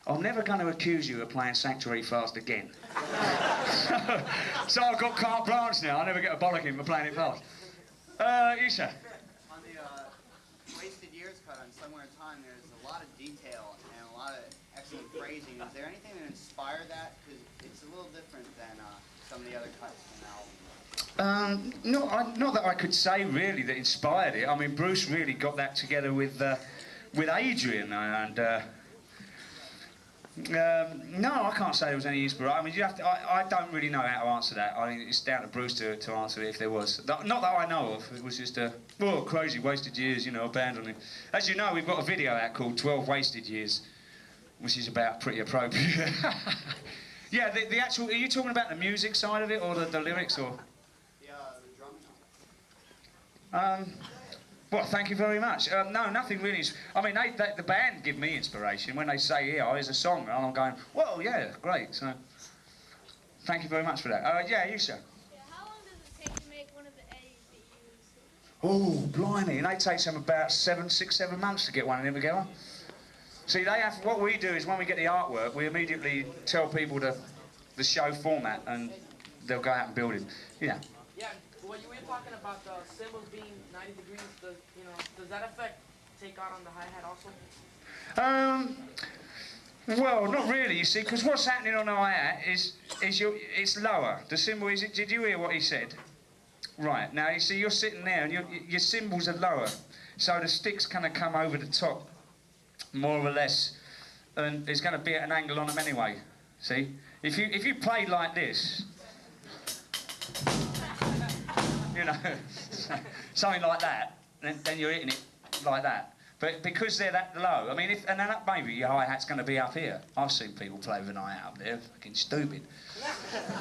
I'm never going to accuse you of playing Sanctuary fast again. So I've got carte blanche now, I never get a bollocking for playing it fast. You, sir? On the Wasted Years cut on Somewhere in Time, there's a lot of detail and a lot of excellent phrasing. Is there anything that inspired that? Because it's a little different than some of the other cuts on the album. Not that I could say really that inspired it. I mean, Bruce really got that together with Adrian, and no, I can't say there was any inspiration. I mean, you have to. I don't really know how to answer that. I mean, it's down to Bruce to answer it if there was. Not that I know of. It was just crazy wasted years, you know, a band on it. As you know, we've got a video out called 12 Wasted Years, which is about pretty appropriate. Yeah, the actual. Are you talking about the music side of it or the lyrics or? The drumming. Well, thank you very much. No, nothing really. I mean, the band give me inspiration when they say, "Yeah, here's a song," and I'm going, "Well, yeah, great." So, thank you very much for that. Yeah, you sir. Yeah, how long does it take to make one of the Eddies that you use? Oh, blimey! And it takes them about 6, 7 months to get one of them together. See, they have. What we do is when we get the artwork, we immediately tell people the show format, and they'll go out and build it. Yeah. Yeah. When you were talking about the cymbals being 90 degrees, does that affect take out on the hi-hat also? Well, not really, you see, because what's happening on the hi-hat is it's lower. The cymbal is. Did you hear what he said? Right. Now, you see, you're sitting there, and your cymbals are lower, so the stick's going to come over the top, more or less, and it's going to be at an angle on them anyway. See, if you played like this. You know, something like that, then you're hitting it like that. But because they're that low, I mean, and then maybe your hi-hat's going to be up here. I've seen people play with an hi-hat up there, fucking stupid.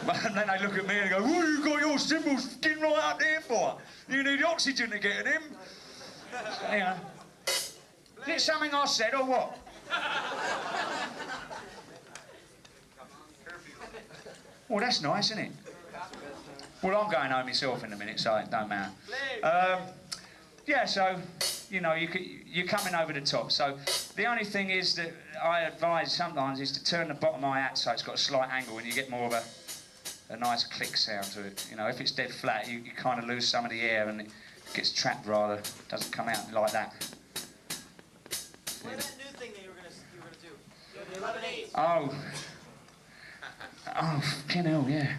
And then they look at me and go, what have you got your cymbals fucking right up there for? You need oxygen to get at him. You know. Is it something I said or what? Well, that's nice, isn't it? Well, I'm going home myself in a minute, so it don't matter. Yeah, so, you know, you're coming over the top. So the only thing is that I advise sometimes is to turn the bottom of my hat so it's got a slight angle and you get more of a nice click sound to it. You know, if it's dead flat, you kind of lose some of the air and it gets trapped rather, doesn't come out like that. What that new thing that you were gonna do? The lemonade. Oh. Oh, fucking hell, yeah.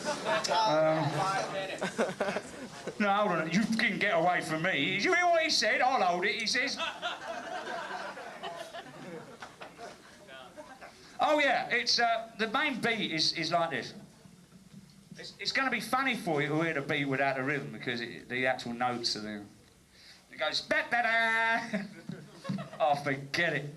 5 minutes. No, hold on, you can get away from me. Did you hear what he said? I'll hold it, he says. Oh yeah, it's, the main beat is like this. It's going to be funny for you to hear the beat without the rhythm because the actual notes are there. It goes, ba-da-da. Oh, forget it.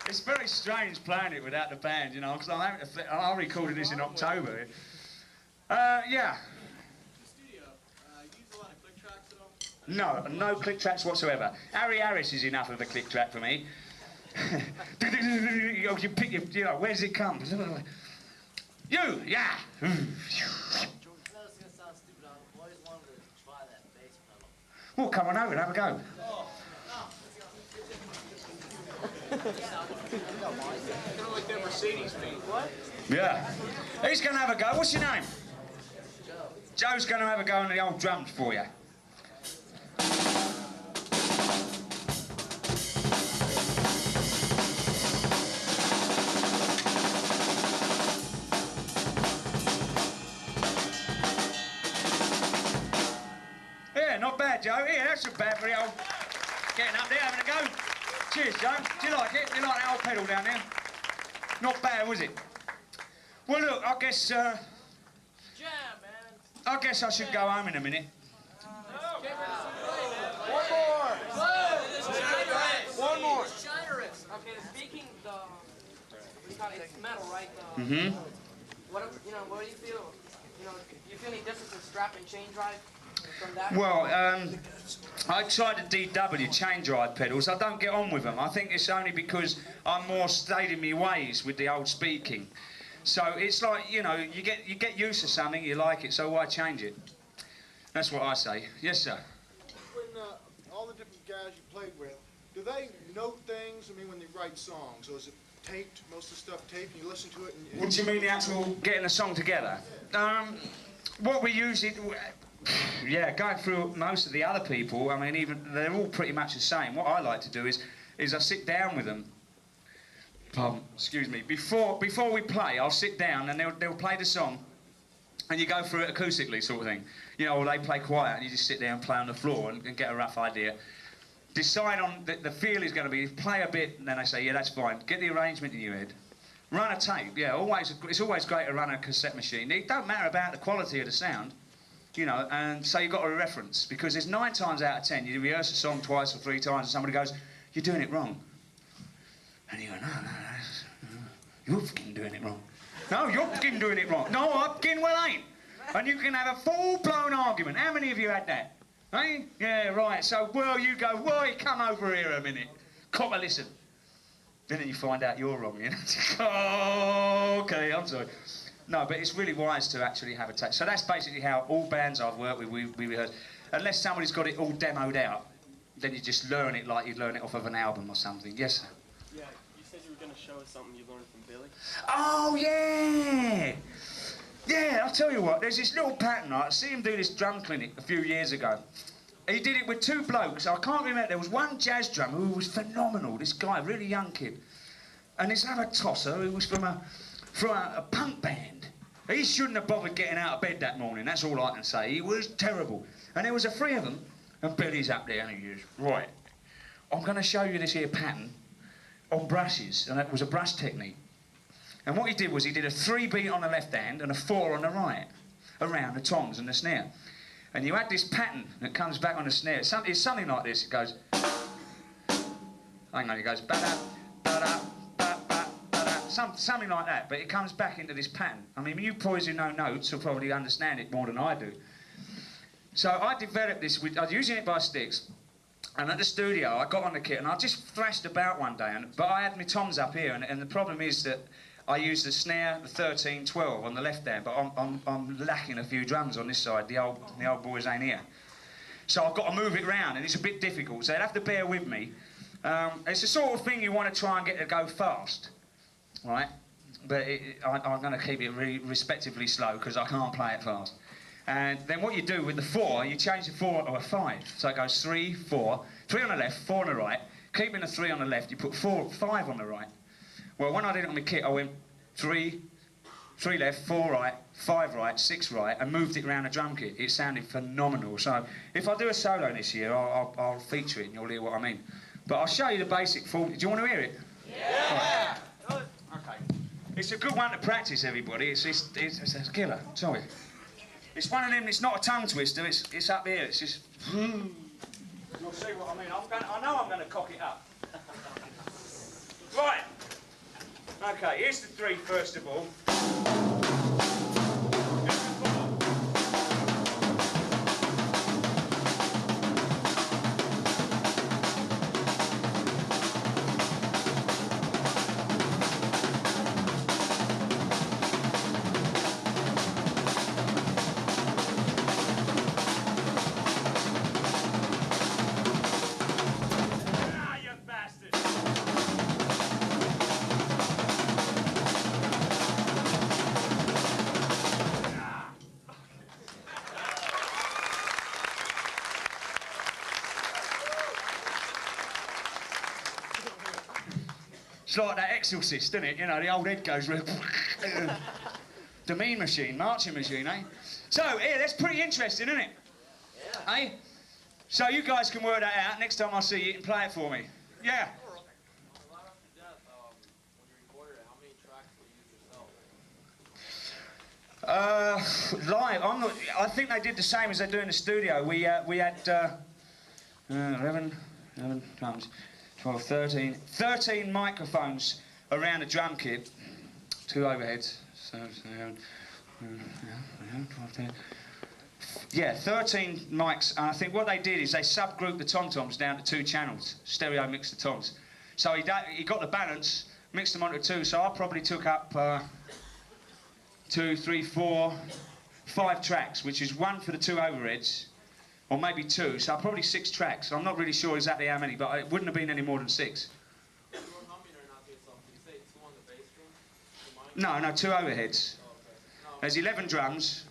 It's very strange playing it without the band, you know, because I recorded this in October. Yeah. The studio, use a lot of click tracks at all? No click tracks whatsoever. Harry Harris is enough of a click track for me. You pick your, you know, where does it come? You, yeah. I know it's gonna sound stupid. I've always wanted to try that bass pedal. Well, come on over and have a go. Kind of like that Mercedes beat. What? Yeah. He's going to have a go. What's your name? Joe. Joe's going to have a go on the old drums for you. Yeah, not bad, Joe. Yeah, that's not bad for the old getting up there, having a go. Cheers, Joe. Do you like it? Do you like that old pedal down there? Not bad, was it? Well, look, I guess, Jam, man. I guess I should go home in a minute. One more. One more. Okay, the speaking, we call it, it's metal, right? Mm-hmm. What do you feel? You know, do you feel any difference in strap and chain drive from that? Well, I tried the DW chain drive pedals. I don't get on with them. I think it's only because I'm more stayed in my ways with the old speaking. So it's like, you know, you get used to something, you like it, so why change it? That's what I say. Yes, sir. When all the different guys you played with, do they note things? I mean, when they write songs, or is it taped? Most of the stuff taped, and you listen to it. And What do you mean, the actual getting a song together? What we usually, yeah, going through most of the other people. I mean, even they're all pretty much the same. What I like to do is I sit down with them. Pardon, excuse me. Before we play, I'll sit down and they'll play the song, and you go through it acoustically, sort of thing. You know, or they play quiet, and you just sit there and play on the floor and get a rough idea. Decide on the feel is going to be, play a bit, and then they say, yeah, that's fine. Get the arrangement in your head. Run a tape, yeah. It's always great to run a cassette machine. It don't matter about the quality of the sound. You know, and so you've got a reference, because there's 9 times out of 10 you rehearse a song twice or 3 times and somebody goes, "You're doing it wrong." And you go, no, you're fucking doing it wrong. No, you're fucking doing it wrong. No, I fucking well ain't. And you can have a full-blown argument. How many of you had that? Eh? Yeah, right. So, well, you go, "Why, come over here a minute. Cop a listen." Then you find out you're wrong, you know. Oh, okay, I'm sorry. No, but it's really wise to actually have a tape. So that's basically how all bands I've worked with, we rehearse. Unless somebody's got it all demoed out, then you just learn it like you'd learn it off of an album or something. Yes, sir? Yeah, you said you were going to show us something you learned from Billy. Oh, yeah! Yeah, I'll tell you what, there's this little pattern. I see him do this drum clinic a few years ago. He did it with 2 blokes. I can't remember. There was one jazz drummer who was phenomenal, this guy, really young kid. And this other tosser who was from a punk band. He shouldn't have bothered getting out of bed that morning, that's all I can say. He was terrible. And there was 3 of them, and Billy's up there, and he goes, "Right, I'm going to show you this here pattern on brushes," and that was a brush technique. And what he did was he did a 3 beat on the left hand and a 4 on the right, around the toms and the snare. And you add this pattern that comes back on the snare. It's something like this. It goes, hang on, it goes, ba-da, ba-da, something like that, but it comes back into this pattern. I mean, you boys who know notes will probably understand it more than I do. So I developed this, I was using it by sticks, and at the studio I got on the kit and I just thrashed about one day, but I had my toms up here, and the problem is that I used the snare, the 13-12 on the left hand, but I'm lacking a few drums on this side, the old boys ain't here. So I've got to move it round, and it's a bit difficult, so you'll have to bear with me. It's the sort of thing you want to try and get to go fast. Right, but I'm going to keep it really respectively slow because I can't play it fast. And then what you do with the 4, you change the 4 to a 5. So it goes 3, 4, 3 on the left, 4 on the right. Keeping the 3 on the left, you put 5 on the right. Well, when I did it on my kit, I went 3 left, 4 right, 5 right, 6 right, and moved it around the drum kit. It sounded phenomenal. So if I do a solo this year, I'll feature it and you'll hear what I mean. But I'll show you the basic form. Do you want to hear it? Yeah! Right. Okay. It's a good one to practice, everybody. It's a killer, sorry. It's one of them, it's not a tongue twister, it's up here, it's just... You'll see what I mean. I know I'm going to cock it up. Right. Okay, here's the 3 first of all. It's like that Exorcist, isn't it? You know, the old head goes... The mean machine, marching machine, eh? So, yeah, that's pretty interesting, isn't it? Yeah. Eh? So you guys can work that out. Next time I see you, you can play it for me. Yeah. Live, I think they did the same as they do in the studio. We had 11 drums, 12, 13 microphones around the drum kit, 2 overheads, 13 mics, and I think what they did is they subgrouped the tom-toms down to 2 channels, stereo mixed the toms. So he got the balance, mixed them onto 2, so I probably took up 2, 3, 4, 5 tracks, which is 1 for the 2 overheads, or maybe 2, so probably 6 tracks. I'm not really sure exactly how many, but it wouldn't have been any more than 6. No, 2 overheads. There's 11 drums,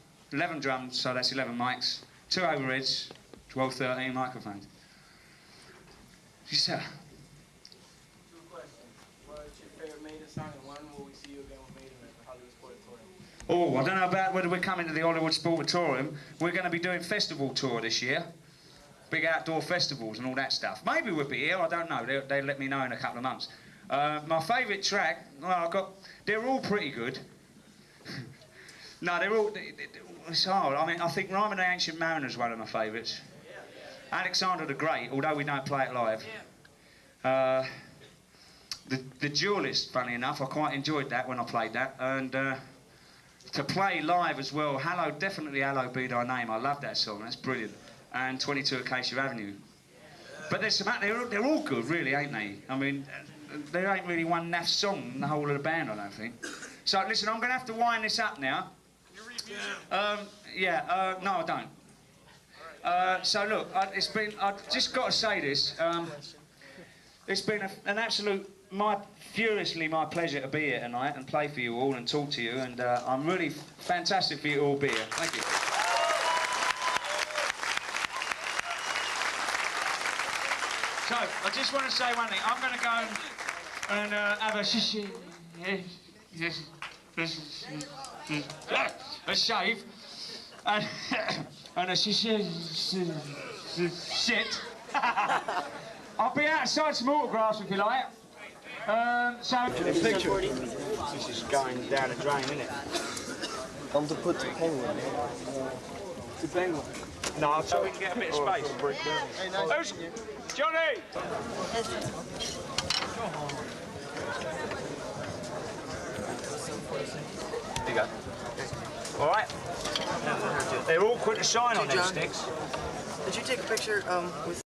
so that's 11 mics, 2 overheads, 12, 13 microphones. Yes, sir. 2 questions. What's your favorite Maiden song, and when will we see you again with Maiden at the Hollywood Sportatorium? Oh, I don't know about whether we're coming to the Hollywood Sportatorium. We're going to be doing festival tour this year. Big outdoor festivals and all that stuff. Maybe we'll be here, I don't know. They'll let me know in a couple of months. My favourite track, well, they're all pretty good. No, they're all. It's hard. I mean, I think Rhyme of the Ancient Mariner is one of my favourites. Alexander the Great, although we don't play it live. The Duelist, funny enough, I quite enjoyed that when I played that. And to play live as well, definitely Hallowed Be Thy Name. I love that song, that's brilliant. And 22 Acacia Avenue. But there's some, they're all good, really, ain't they? I mean, there ain't really one naff song in the whole of the band, I don't think. So, listen, I'm going to have to wind this up now. Can you read music? No, I don't. So, look, I've just got to say this. It's been an absolute, furiously my pleasure to be here tonight and play for you all and talk to you, and I'm really fantastic for you to all be here. Thank you. So, I just want to say one thing. I'm going to go and have a shave and a shit. I'll be outside some autographs if you like. Picture. This is going down the drain, isn't it? I'm to put the penguin there. The penguin. No, so we can get a bit of space. Who's Johnny? There you go. All right. They're all quick to sign on them sticks. Did you take a picture with